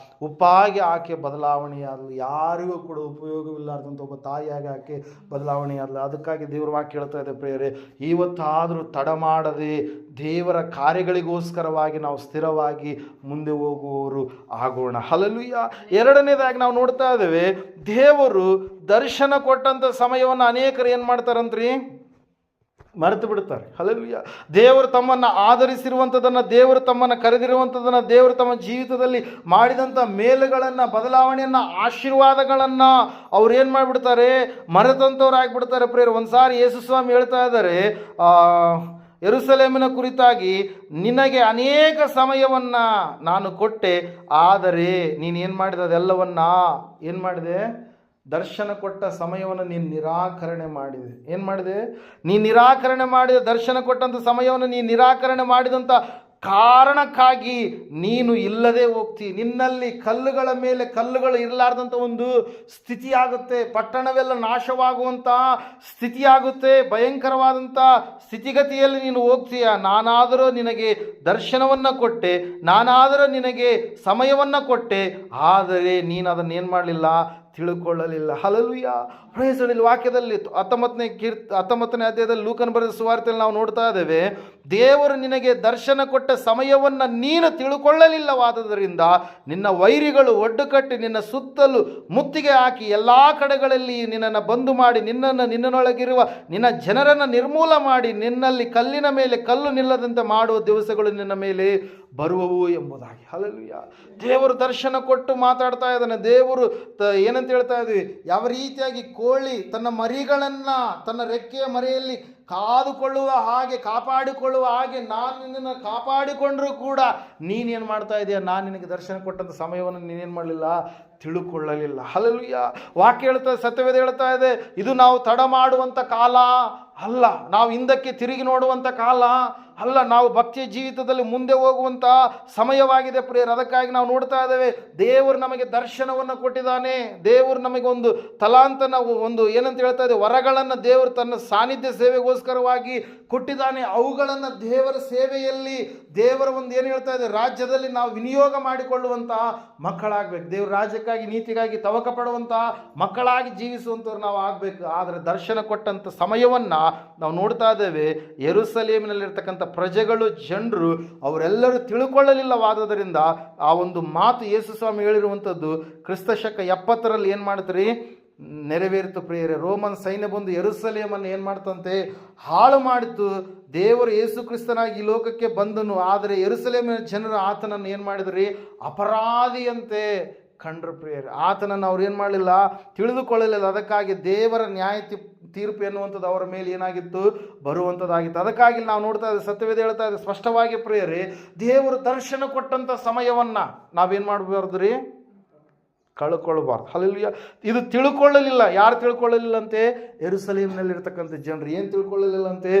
ಉಪ್ಪಾಗಿ ಆಕೆ ಬದಲಾವಣೆಯಾದಳು. ಯಾರಿಗೂ ಕೂಡ ಉಪಯೋಗವಿಲ್ಲಾರ್ದಂಥ ಒಬ್ಬ ತಾಯಿಯಾಗಿ ಆಕೆ ಬದಲಾವಣೆಯಾದಳು. ಅದಕ್ಕಾಗಿ ದೇವರ ವಾಕ್ಯ ಹೇಳ್ತಾ ಇದೆ ಪ್ರಿಯರೇ, ಇವತ್ತಾದರೂ ತಡ ಮಾಡದೆ ದೇವರ ಕಾರ್ಯಗಳಿಗೋಸ್ಕರವಾಗಿ ನಾವು ಸ್ಥಿರವಾಗಿ ಮುಂದೆ ಹೋಗುವವರು ಆಗೋಣ. ಹಲ್ಲೆಲೂಯಾ. ಎರಡನೇದಾಗಿ ನಾವು ನೋಡ್ತಾ ಇದ್ದೇವೆ, ದೇವರು ದರ್ಶನ ಕೊಟ್ಟಂಥ ಸಮಯವನ್ನು ಅನೇಕರು ಏನು ಮಾಡ್ತಾರಂತ್ರಿ, ಮರೆತು ಬಿಡ್ತಾರೆ. ಹಲ್ಲೆಲೂಯಾ. ದೇವರು ತಮ್ಮನ್ನು ಆಧರಿಸಿರುವಂಥದ್ದನ್ನು, ದೇವರು ತಮ್ಮನ್ನು ಕರೆದಿರುವಂಥದ್ದನ್ನು, ದೇವರು ತಮ್ಮ ಜೀವಿತದಲ್ಲಿ ಮಾಡಿದಂಥ ಮೇಲುಗಳನ್ನು, ಬದಲಾವಣೆಯನ್ನು, ಆಶೀರ್ವಾದಗಳನ್ನು ಅವ್ರು ಏನು ಮಾಡಿಬಿಡ್ತಾರೆ, ಮರೆತಂಥವ್ರು ಆಗಿಬಿಡ್ತಾರೆ ಪ್ರಿಯರು. ಒಂದು ಸಾರಿ ಯೇಸು ಸ್ವಾಮಿ ಹೇಳ್ತಾ ಇದ್ದಾರೆ ಯೆರೂಸಲೇಮಿನ ಕುರಿತಾಗಿ, ನಿನಗೆ ಅನೇಕ ಸಮಯವನ್ನು ನಾನು ಕೊಟ್ಟೆ, ಆದರೆ ನೀನೇನು ಮಾಡಿದೆ, ಅದೆಲ್ಲವನ್ನ ಏನು ಮಾಡಿದೆ, ದರ್ಶನ ಕೊಟ್ಟ ಸಮಯವನ್ನು ನೀನು ನಿರಾಕರಣೆ ಮಾಡಿದೆ. ಏನು ಮಾಡಿದೆ, ನೀನು ನಿರಾಕರಣೆ ಮಾಡಿದೆ. ದರ್ಶನ ಕೊಟ್ಟಂಥ ಸಮಯವನ್ನು ನೀನು ನಿರಾಕರಣೆ ಮಾಡಿದಂಥ ಕಾರಣಕ್ಕಾಗಿ ನೀನು ಇಲ್ಲದೆ ಹೋಗ್ತಿ. ನಿನ್ನಲ್ಲಿ ಕಲ್ಲುಗಳ ಮೇಲೆ ಕಲ್ಲುಗಳು ಇರಲಾರ್ದಂಥ ಒಂದು ಸ್ಥಿತಿಯಾಗುತ್ತೆ. ಪಟ್ಟಣವೆಲ್ಲ ನಾಶವಾಗುವಂಥ ಸ್ಥಿತಿಯಾಗುತ್ತೆ. ಭಯಂಕರವಾದಂಥ ಸ್ಥಿತಿಗತಿಯಲ್ಲಿ ನೀನು ಹೋಗ್ತೀಯ. ನಾನಾದರೂ ನಿನಗೆ ದರ್ಶನವನ್ನು ಕೊಟ್ಟೆ, ನಾನಾದರೂ ನಿನಗೆ ಸಮಯವನ್ನು ಕೊಟ್ಟೆ, ಆದರೆ ನೀನು ಅದನ್ನೇನು ಮಾಡಲಿಲ್ಲ, ತಿಳ್ಕೊಳ್ಳಲಿಲ್ಲ. ಹಲ್ಲೆಲೂಯಾ. Praise the lord. ವಾಕ್ಯದಲ್ಲಿ 19ನೇ ಅಧ್ಯಾಯದಲ್ಲಿ ಲೂಕನ ಬರೆದ ಸುವಾರ್ತೆಯಲ್ಲಿ ನಾವು ನೋಡ್ತಾ ಇದ್ದೇವೆ, ದೇವರು ನಿನಗೆ ದರ್ಶನ ಕೊಟ್ಟ ಸಮಯವನ್ನು ನೀನು ತಿಳ್ಕೊಳ್ಳಲಿಲ್ಲವಾದ್ದರಿಂದ ನಿನ್ನ ವೈರಿಗಳು ಒಡ್ಡು ಕಟ್ಟಿ ನಿನ್ನ ಸುತ್ತಲೂ ಮುತ್ತಿಗೆ ಹಾಕಿ ಎಲ್ಲ ಕಡೆಗಳಲ್ಲಿ ನಿನ್ನನ್ನು ಬಂದು ಮಾಡಿ, ನಿನ್ನೊಳಗಿರುವ ನಿನ್ನ ಜನರನ್ನು ನಿರ್ಮೂಲ ಮಾಡಿ, ನಿನ್ನಲ್ಲಿ ಕಲ್ಲಿನ ಮೇಲೆ ಕಲ್ಲು ನಿಲ್ಲದಂತೆ ಮಾಡುವ ದಿವಸಗಳು ನಿನ್ನ ಮೇಲೆ ಬರುವವು ಎಂಬುದಾಗಿ. ಹಲ್ಲೆಲೂಯಾ. ದೇವರು ದರ್ಶನ ಕೊಟ್ಟು ಮಾತಾಡ್ತಾ ಇದ್ದಾನೆ. ದೇವರು ಏನಂತ ಹೇಳ್ತಾ ಇದ್ವಿ, ಯಾವ ರೀತಿಯಾಗಿ ಕೋಳಿ ತನ್ನ ಮರಿಗಳನ್ನು ತನ್ನ ರೆಕ್ಕೆಯ ಮರೆಯಲ್ಲಿ ಕಾದುಕೊಳ್ಳುವ ಹಾಗೆ, ಕಾಪಾಡಿಕೊಳ್ಳುವ ಹಾಗೆ ನಾನು ನಿನ್ನನ್ನು ಕಾಪಾಡಿಕೊಂಡ್ರೂ ಕೂಡ ನೀನೇನು ಮಾಡ್ತಾ ಇದೆಯಾ, ನಾನು ನಿನಗೆ ದರ್ಶನ ಕೊಟ್ಟಂಥ ಸಮಯವನ್ನು ನೀನೇನು ಮಾಡಲಿಲ್ಲ, ತಿಳ್ಕೊಳ್ಳಲಿಲ್ಲ. ಹಲ್ಲೆಲೂಯಾ. ವಾಕ್ಯ ಹೇಳ್ತಾ, ಸತ್ಯವೇದ ಹೇಳ್ತಾ ಇದೆ, ಇದು ನಾವು ತಡ ಮಾಡುವಂಥ ಕಾಲ ಅಲ್ಲ, ನಾವು ಹಿಂದಕ್ಕೆ ತಿರುಗಿ ನೋಡುವಂಥ ಕಾಲ ಅಲ್ಲ, ನಾವು ಭಕ್ತಿಯ ಜೀವಿತದಲ್ಲಿ ಮುಂದೆ ಹೋಗುವಂಥ ಸಮಯವಾಗಿದೆ ಪ್ರಿಯರು. ಅದಕ್ಕಾಗಿ ನಾವು ನೋಡ್ತಾ ಇದ್ದೇವೆ, ದೇವರು ನಮಗೆ ದರ್ಶನವನ್ನು ಕೊಟ್ಟಿದ್ದಾನೆ. ದೇವರು ನಮಗೆ ಒಂದು ತಲಾಂತನ, ಒಂದು ಏನಂತ ಹೇಳ್ತಾ ಇದೆ, ವರಗಳನ್ನು ದೇವರು ತನ್ನ ಸಾನ್ನಿಧ್ಯ ಸೇವೆಗೋಸ್ಕರವಾಗಿ ಕೊಟ್ಟಿದ್ದಾನೆ. ಅವುಗಳನ್ನು ದೇವರ ಸೇವೆಯಲ್ಲಿ, ದೇವರ ಒಂದು ಏನು ಹೇಳ್ತಾ ಇದೆ, ರಾಜ್ಯದಲ್ಲಿ ನಾವು ವಿನಿಯೋಗ ಮಾಡಿಕೊಳ್ಳುವಂತಹ ಮಕ್ಕಳಾಗಬೇಕು. ದೇವರ ರಾಜ್ಯಕ್ಕಾಗಿ, ನೀತಿಗಾಗಿ ತವಕ ಪಡುವಂತಹ ಮಕ್ಕಳಾಗಿ ಜೀವಿಸುವಂಥವ್ರು ನಾವು ಆಗಬೇಕು. ಆದರೆ ದರ್ಶನ ಕೊಟ್ಟಂಥ ಸಮಯವನ್ನು ನಾವು ನೋಡ್ತಾ ಇದ್ದೇವೆ, ಯೆರೂಸಲೇಮಿನಲ್ಲಿರ್ತಕ್ಕಂಥ ಪ್ರಜೆಗಳು, ಜನರು ಅವರೆಲ್ಲರೂ ತಿಳ್ಕೊಳ್ಳಲಿಲ್ಲವಾದ್ದರಿಂದ ಆ ಒಂದು ಮಾತು ಯೇಸು ಸ್ವಾಮಿ ಹೇಳಿರುವಂಥದ್ದು ಕ್ರಿಸ್ತಶಕ 70ರಲ್ಲಿ ಏನು ಮಾಡ್ತೀರಿ, ನೆರವೇರಿತು ಪ್ರಿಯರೇ. ರೋಮನ್ ಸೈನ್ಯ ಬಂದು ಯೆರೂಸಲೇಮನ್ನು ಏನು ಮಾಡ್ತಂತೆ, ಹಾಳು ಮಾಡಿತು. ದೇವರು ಯೇಸು ಕ್ರಿಸ್ತನಾಗಿ ಈ ಲೋಕಕ್ಕೆ ಬಂದನು, ಆದರೆ ಯೆರೂಸಲೇಮಿನ ಜನರು ಆತನನ್ನು ಏನು ಮಾಡಿದ್ರಿ, ಅಪರಾಧಿಯಂತೆ ಕಂಡ್ರು ಪ್ರಿಯರೇ. ಆತನನ್ನು ಅವ್ರು ಏನು ಮಾಡಲಿಲ್ಲ, ತಿಳಿದುಕೊಳ್ಳಲಿಲ್ಲ. ಅದಕ್ಕಾಗಿ ದೇವರ ನ್ಯಾಯ ತೀರ್ಪು ಎನ್ನುವಂಥದ್ದು ಅವರ ಮೇಲೆ ಏನಾಗಿತ್ತು, ಬರುವಂಥದ್ದಾಗಿತ್ತು. ಅದಕ್ಕಾಗಿ ನಾವು ನೋಡ್ತಾ ಇದ್ದೇವೆ, ಸತ್ಯವೇದ ಹೇಳ್ತಾ ಇದೆ ಸ್ಪಷ್ಟವಾಗಿ ಪ್ರಿಯರೇ, ದೇವರು ದರ್ಶನ ಕೊಟ್ಟಂಥ ಸಮಯವನ್ನು ನಾವೇನು ಮಾಡಬಾರ್ದು ರೀ, ಕಳ್ಕೊಳ್ಬಾರ್ದು. ಹಲ್ಲೆಲೂಯಾ. ಇದು ತಿಳ್ಕೊಳ್ಳಲಿಲ್ಲ. ಯಾರು ತಿಳ್ಕೊಳ್ಳಲಿಲ್ಲ ಅಂತೆ, ಯೆರೂಸಲೇಮಿನಲ್ಲಿರ್ತಕ್ಕಂಥ ಜನರು. ಏನು ತಿಳ್ಕೊಳ್ಳಲಿಲ್ಲ ಅಂತೆ,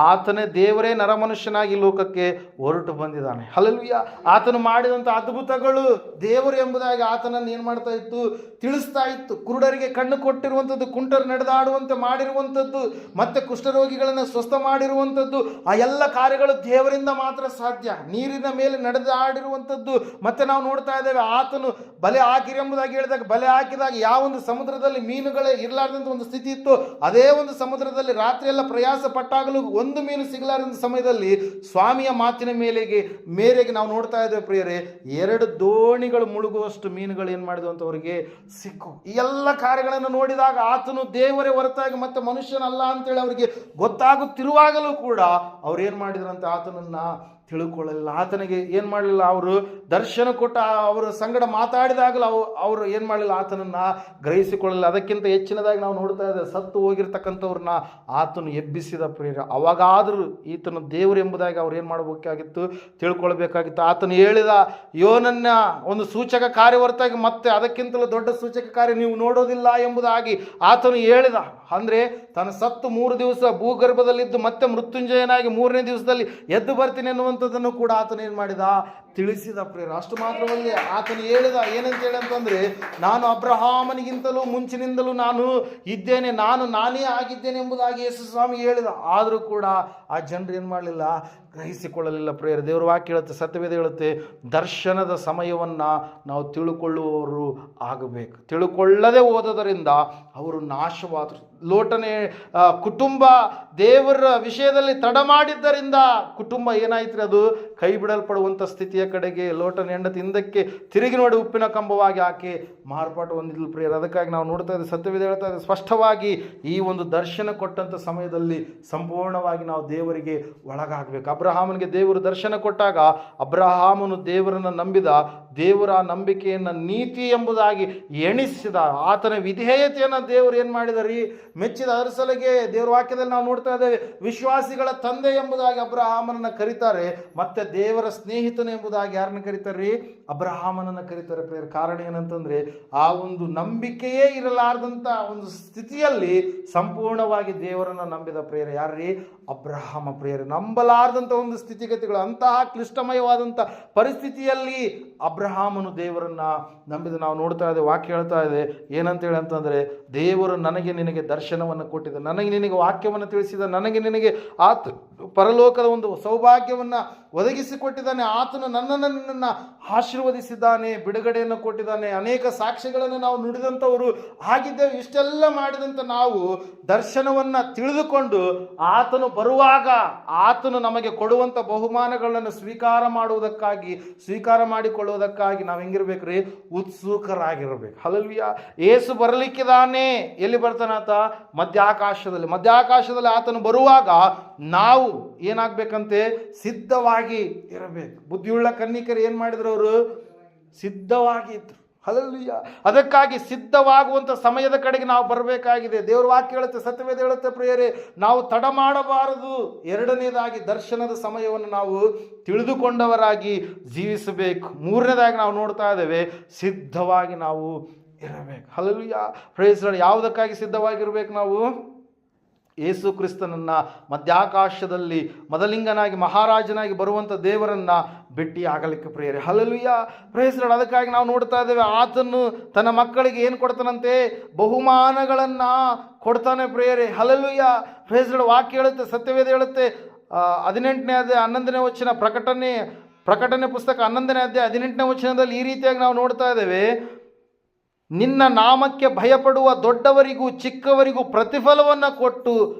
ಆತನೇ ದೇವರೇ ನರಮನುಷ್ಯನಾಗಿ ಲೋಕಕ್ಕೆ ಹೊರಟು ಬಂದಿದ್ದಾನೆ. ಹಲ್ಲೆಲೂಯಾ. ಆತನು ಮಾಡಿದಂಥ ಅದ್ಭುತಗಳು ದೇವರು ಎಂಬುದಾಗಿ ಆತನನ್ನು ಏನು ಮಾಡ್ತಾ ಇತ್ತು, ತಿಳಿಸ್ತಾ ಇತ್ತು. ಕುರುಡರಿಗೆ ಕಣ್ಣು ಕೊಟ್ಟಿರುವಂಥದ್ದು, ಕುಂಟರು ನಡೆದಾಡುವಂತೆ ಮಾಡಿರುವಂಥದ್ದು, ಮತ್ತೆ ಕುಷ್ಠರೋಗಿಗಳನ್ನು ಸ್ವಸ್ಥ ಮಾಡಿರುವಂಥದ್ದು, ಆ ಎಲ್ಲ ಕಾರ್ಯಗಳು ದೇವರಿಂದ ಮಾತ್ರ ಸಾಧ್ಯ. ನೀರಿನ ಮೇಲೆ ನಡೆದಾಡಿರುವಂಥದ್ದು. ಮತ್ತೆ ನಾವು ನೋಡ್ತಾ ಇದ್ದೇವೆ, ಆತನು ಬಲೆ ಹಾಕಿರಿ ಎಂಬುದಾಗಿ ಹೇಳಿದಾಗ, ಬಲೆ ಹಾಕಿದಾಗ ಯಾವ ಒಂದು ಸಮುದ್ರದಲ್ಲಿ ಮೀನುಗಳೇ ಇರಲಾರ್ದಂಥ ಒಂದು ಸ್ಥಿತಿ ಇತ್ತು, ಅದೇ ಒಂದು ಸಮುದ್ರದಲ್ಲಿ ರಾತ್ರಿ ಎಲ್ಲ ಪ್ರಯಾಸ ಪಟ್ಟಾಗಲೂ ಒಂದು ಮೀನು ಸಿಗಲಾರದ ಸಮಯದಲ್ಲಿ ಸ್ವಾಮಿಯ ಮಾತಿನ ಮೇರೆಗೆ ನಾವು ನೋಡ್ತಾ ಇದ್ದೇವೆ ಪ್ರಿಯರೇ, 2 ದೋಣಿಗಳು ಮುಳುಗುವಷ್ಟು ಮೀನುಗಳು ಏನು ಮಾಡಿದ್ವು ಅಂತ ಅವರಿಗೆ ಸಿಕ್ಕು. ಈ ಎಲ್ಲ ಕಾರ್ಯಗಳನ್ನು ನೋಡಿದಾಗ ಆತನು ದೇವರೇ ಹೊರತಾಗಿ ಮತ್ತೆ ಮನುಷ್ಯನಲ್ಲ ಅಂತೇಳಿ ಅವರಿಗೆ ಗೊತ್ತಾಗುತ್ತಿರುವಾಗಲೂ ಕೂಡ ಅವ್ರು ಏನು ಮಾಡಿದ್ರಂತೆ, ಆತನನ್ನು ತಿಳ್ಕೊಳ್ಳಲಿಲ್ಲ. ಆತನಿಗೆ ಏನು ಮಾಡಲಿಲ್ಲ, ಅವರು ದರ್ಶನ ಕೊಟ್ಟ ಅವರ ಸಂಗಡ ಮಾತಾಡಿದಾಗಲೂ ಅವರು ಏನು ಮಾಡಲಿಲ್ಲ, ಆತನನ್ನು ಗ್ರಹಿಸಿಕೊಳ್ಳಲಿಲ್ಲ. ಅದಕ್ಕಿಂತ ಹೆಚ್ಚಿನದಾಗಿ ನಾವು ನೋಡ್ತಾ ಇದ್ದೇವೆ, ಸತ್ತು ಹೋಗಿರ್ತಕ್ಕಂಥವ್ರನ್ನ ಆತನು ಎಬ್ಬಿಸಿದ ಪ್ರೇರ. ಅವಾಗಾದರೂ ಈತನು ದೇವರು ಎಂಬುದಾಗಿ ಅವ್ರು ಏನು ಮಾಡಬೇಕಾಗಿತ್ತು, ತಿಳ್ಕೊಳ್ಬೇಕಾಗಿತ್ತು. ಆತನು ಹೇಳಿದ, ಯೋನನ್ನ ಒಂದು ಸೂಚಕ ಕಾರ್ಯ ಹೊರತಾಗಿ ಮತ್ತೆ ಅದಕ್ಕಿಂತಲೂ ದೊಡ್ಡ ಸೂಚಕ ಕಾರ್ಯ ನೀವು ನೋಡೋದಿಲ್ಲ ಎಂಬುದಾಗಿ ಆತನು ಹೇಳಿದ. ಅಂದರೆ ತಾನು ಸತ್ತು 3 ದಿವಸ ಭೂಗರ್ಭದಲ್ಲಿದ್ದು ಮತ್ತೆ ಮೃತ್ಯುಂಜಯನಾಗಿ 3ನೇ ದಿವಸದಲ್ಲಿ ಎದ್ದು ಬರ್ತೀನಿ ಅನ್ನುವಂಥದ್ದನ್ನು ಕೂಡ ಆತನು ಏನು ಮಾಡಿದ, ತಿಳಿಸಿದ ಪ್ರೇರ. ಅಷ್ಟು ಮಾತ್ರವಲ್ಲೇ ಆತನು ಹೇಳಿದ, ಏನಂತ ಹೇಳಿ ಅಂತಂದರೆ, ನಾನು ಅಬ್ರಹಾಮನಿಗಿಂತಲೂ ಮುಂಚಿನಿಂದಲೂ ನಾನು ಇದ್ದೇನೆ, ನಾನೇ ಆಗಿದ್ದೇನೆ ಎಂಬುದಾಗಿ ಯೇಸು ಸ್ವಾಮಿ ಹೇಳಿದ. ಆದರೂ ಕೂಡ ಆ ಜನರು ಏನು ಮಾಡಲಿಲ್ಲ, ಗ್ರಹಿಸಿಕೊಳ್ಳಲಿಲ್ಲ ಪ್ರೇರ. ದೇವರ ವಾಕ್ಯ ಹೇಳುತ್ತೆ, ಸತ್ಯವೇದ ಹೇಳುತ್ತೆ, ದರ್ಶನದ ಸಮಯವನ್ನು ನಾವು ತಿಳ್ಕೊಳ್ಳುವವರು ಆಗಬೇಕು. ತಿಳ್ಕೊಳ್ಳದೆ ಹೋದದರಿಂದ ಅವರು ನಾಶವಾದರು. ಲೋಟನೇ ಕುಟುಂಬ ದೇವರ ವಿಷಯದಲ್ಲಿ ತಡ ಮಾಡಿದ್ದರಿಂದ ಕುಟುಂಬ ಏನಾಯ್ತು, ಅದು ಕೈ ಬಿಡಲ್ಪಡುವಂಥ ಸ್ಥಿತಿಯ ಕಡೆಗೆ ಲೋಟನ ಹೆಂಡತಿ ಹಿಂದಕ್ಕೆ ತಿರುಗಿ ನೋಡಿ ಉಪ್ಪಿನ ಕಂಬವಾಗಿ ಆಕೆ ಮಾರ್ಪಾಟು ಹೊಂದಿದ್ಲು ಪ್ರಿಯರು. ಅದಕ್ಕಾಗಿ ನಾವು ನೋಡ್ತಾ ಇದ್ದೀವಿ, ಸತ್ಯವೇದ ಹೇಳ್ತಾ ಇದೆ ಸ್ಪಷ್ಟವಾಗಿ, ಈ ಒಂದು ದರ್ಶನ ಕೊಟ್ಟಂಥ ಸಮಯದಲ್ಲಿ ಸಂಪೂರ್ಣವಾಗಿ ನಾವು ದೇವರಿಗೆ ಒಳಗಾಗಬೇಕು. ಅಬ್ರಹಾಮನಿಗೆ ದೇವರು ದರ್ಶನ ಕೊಟ್ಟಾಗ ಅಬ್ರಹಾಮನು ದೇವರನ್ನು ನಂಬಿದ, ದೇವರ ನಂಬಿಕೆಯನ್ನು ನೀತಿ ಎಂಬುದಾಗಿ ಎಣಿಸಿದ. ಆತನ ವಿಧೇಯತೆಯನ್ನು ದೇವರು ಏನು ಮಾಡಿದರಿ, ಮೆಚ್ಚಿದ. ಅದರ ಸಲಗೆ ದೇವರ ವಾಕ್ಯದಲ್ಲಿ ನಾವು ನೋಡ್ತಾ ಇದ್ದೇವೆ, ವಿಶ್ವಾಸಿಗಳ ತಂದೆ ಎಂಬುದಾಗಿ ಅಬ್ರಹಾಮನನ್ನು ಕರೀತಾರೆ, ಮತ್ತೆ ದೇವರ ಸ್ನೇಹಿತನು ಎಂಬುದಾಗಿ ಯಾರನ್ನ ಕರೀತಾರೆ, ಅಬ್ರಹಾಮನನ್ನು ಕರೀತಾರೆ ಪ್ರೇಯರ್. ಕಾರಣ ಏನಂತಂದ್ರೆ, ಆ ಒಂದು ನಂಬಿಕೆಯೇ ಇರಲಾರ್ದಂಥ ಒಂದು ಸ್ಥಿತಿಯಲ್ಲಿ ಸಂಪೂರ್ಣವಾಗಿ ದೇವರನ್ನು ನಂಬಿದ ಪ್ರೇಯರ್ ಯಾರ್ರೀ, ಅಬ್ರಹಾಮ ಪ್ರೇಯರ್. ನಂಬಲಾರ್ದಂಥ ಒಂದು ಸ್ಥಿತಿಗತಿಗಳು, ಅಂತಹ ಕ್ಲಿಷ್ಟಮಯವಾದಂಥ ಪರಿಸ್ಥಿತಿಯಲ್ಲಿ ಅಬ್ರಹಾಮನು ದೇವರನ್ನ ನಂಬಿದ ನಾವು ನೋಡ್ತಾ ಇದ್ದೇವೆ. ವಾಕ್ಯ ಹೇಳ್ತಾ ಇದೆ ಏನಂತೇಳಿ ಅಂತಂದರೆ, ದೇವರು ನನಗೆ ನಿನಗೆ ದರ್ಶನವನ್ನು ಕೊಟ್ಟಿದ್ದ, ನನಗೆ ನಿನಗೆ ವಾಕ್ಯವನ್ನು ತಿಳಿಸಿದ, ನನಗೆ ನಿನಗೆ ಆತ ಪರಲೋಕದ ಒಂದು ಸೌಭಾಗ್ಯವನ್ನು ಒದಗಿಸಿಕೊಟ್ಟಿದ್ದಾನೆ. ಆತನು ನನ್ನನ್ನು ನಿನ್ನನ್ನು ಆಶೀರ್ವದಿಸಿದ್ದಾನೆ, ಬಿಡುಗಡೆಯನ್ನು ಕೊಟ್ಟಿದ್ದಾನೆ. ಅನೇಕ ಸಾಕ್ಷ್ಯಗಳನ್ನು ನಾವು ನುಡಿದಂಥವರು ಆಗಿದ್ದೇವೆ. ಇಷ್ಟೆಲ್ಲ ಮಾಡಿದಂಥ ನಾವು ದರ್ಶನವನ್ನು ತಿಳಿದುಕೊಂಡು ಆತನು ಬರುವಾಗ ಆತನು ನಮಗೆ ಕೊಡುವಂಥ ಬಹುಮಾನಗಳನ್ನು ಸ್ವೀಕಾರ ಮಾಡಿಕೊಳ್ಳುವುದಕ್ಕಾಗಿ ನಾವು ಹೆಂಗಿರ್ಬೇಕು ರೀ, ಉತ್ಸುಕರಾಗಿರ್ಬೇಕು. ಹಲ್ಲೆಲೂಯಾ. ಏಸು ಬರಲಿಕ್ಕಿದ್ದಾನೆ. ಎಲ್ಲಿ ಬರ್ತಾನಾತ? ಮಧ್ಯಾಕಾಶದಲ್ಲಿ ಆತನು ಬರುವಾಗ ನಾವು ಏನಾಗಬೇಕಂತೆ, ಸಿದ್ಧವಾಗಿ ಇರಬೇಕು. ಬುದ್ಧಿಯುಳ್ಳ ಕನ್ನಿಕರು ಏನು ಮಾಡಿದ್ರು, ಅವರು ಸಿದ್ಧವಾಗಿ ಇದ್ರು. ಹಲ್ಲೆಲೂಯಾ. ಅದಕ್ಕಾಗಿ ಸಿದ್ಧವಾಗುವಂಥ ಸಮಯದ ಕಡೆಗೆ ನಾವು ಬರಬೇಕಾಗಿದೆ. ದೇವರ ವಾಕ್ಯ ಹೇಳುತ್ತೆ, ಸತ್ಯವೇದ ಹೇಳುತ್ತೆ ಪ್ರಿಯರೇ, ನಾವು ತಡ ಮಾಡಬಾರದು. ಎರಡನೇದಾಗಿ ದರ್ಶನದ ಸಮಯವನ್ನು ನಾವು ತಿಳಿದುಕೊಂಡವರಾಗಿ ಜೀವಿಸಬೇಕು. ಮೂರನೇದಾಗಿ ನಾವು ನೋಡ್ತಾ ಇದ್ದೇವೆ, ಸಿದ್ಧವಾಗಿ ನಾವು ಇರಬೇಕು. ಹಲ್ಲೆಲೂಯಾ. Praise lord. ಯಾವುದಕ್ಕಾಗಿ ಸಿದ್ಧವಾಗಿರ್ಬೇಕು ನಾವು? ಯೇಸು ಕ್ರಿಸ್ತನನ್ನು ಮಧ್ಯಾಕಾಶದಲ್ಲಿ ಮೊದಲಿಂಗನಾಗಿ ಮಹಾರಾಜನಾಗಿ ಬರುವಂಥ ದೇವರನ್ನು ಭೇಟಿ ಆಗಲಿಕ್ಕೆ ಪ್ರೇರೆ. ಹಲ್ಲೆಲೂಯಾ. Praise lord. ಅದಕ್ಕಾಗಿ ನಾವು ನೋಡ್ತಾ ಇದ್ದೇವೆ, ಆತನು ತನ್ನ ಮಕ್ಕಳಿಗೆ ಏನು ಕೊಡ್ತಾನಂತೆ? ಬಹುಮಾನಗಳನ್ನು ಕೊಡ್ತಾನೆ ಪ್ರೇರೆ. ಹಲ್ಲೆಲೂಯಾ. Praise lord. ವಾಕ್ಯ ಹೇಳುತ್ತೆ, ಸತ್ಯವೇದ ಹೇಳುತ್ತೆ, 18ನೇ ಅಧ್ಯಾಯ 11ನೇ ವಚನ, ಪ್ರಕಟಣೆ ಪುಸ್ತಕ 11ನೇ ಅಧ್ಯಾಯ 18ನೇ ವಚನದಲ್ಲಿ ಈ ರೀತಿಯಾಗಿ ನಾವು ನೋಡ್ತಾ ಇದ್ದೇವೆ, ನಿನ್ನ ನಾಮಕ್ಕೆ ಭಯಪಡುವ ದೊಡ್ಡವರಿಗೂ ಚಿಕ್ಕವರಿಗೂ ಪ್ರತಿಫಲವನ್ನು ಕೊಟ್ಟು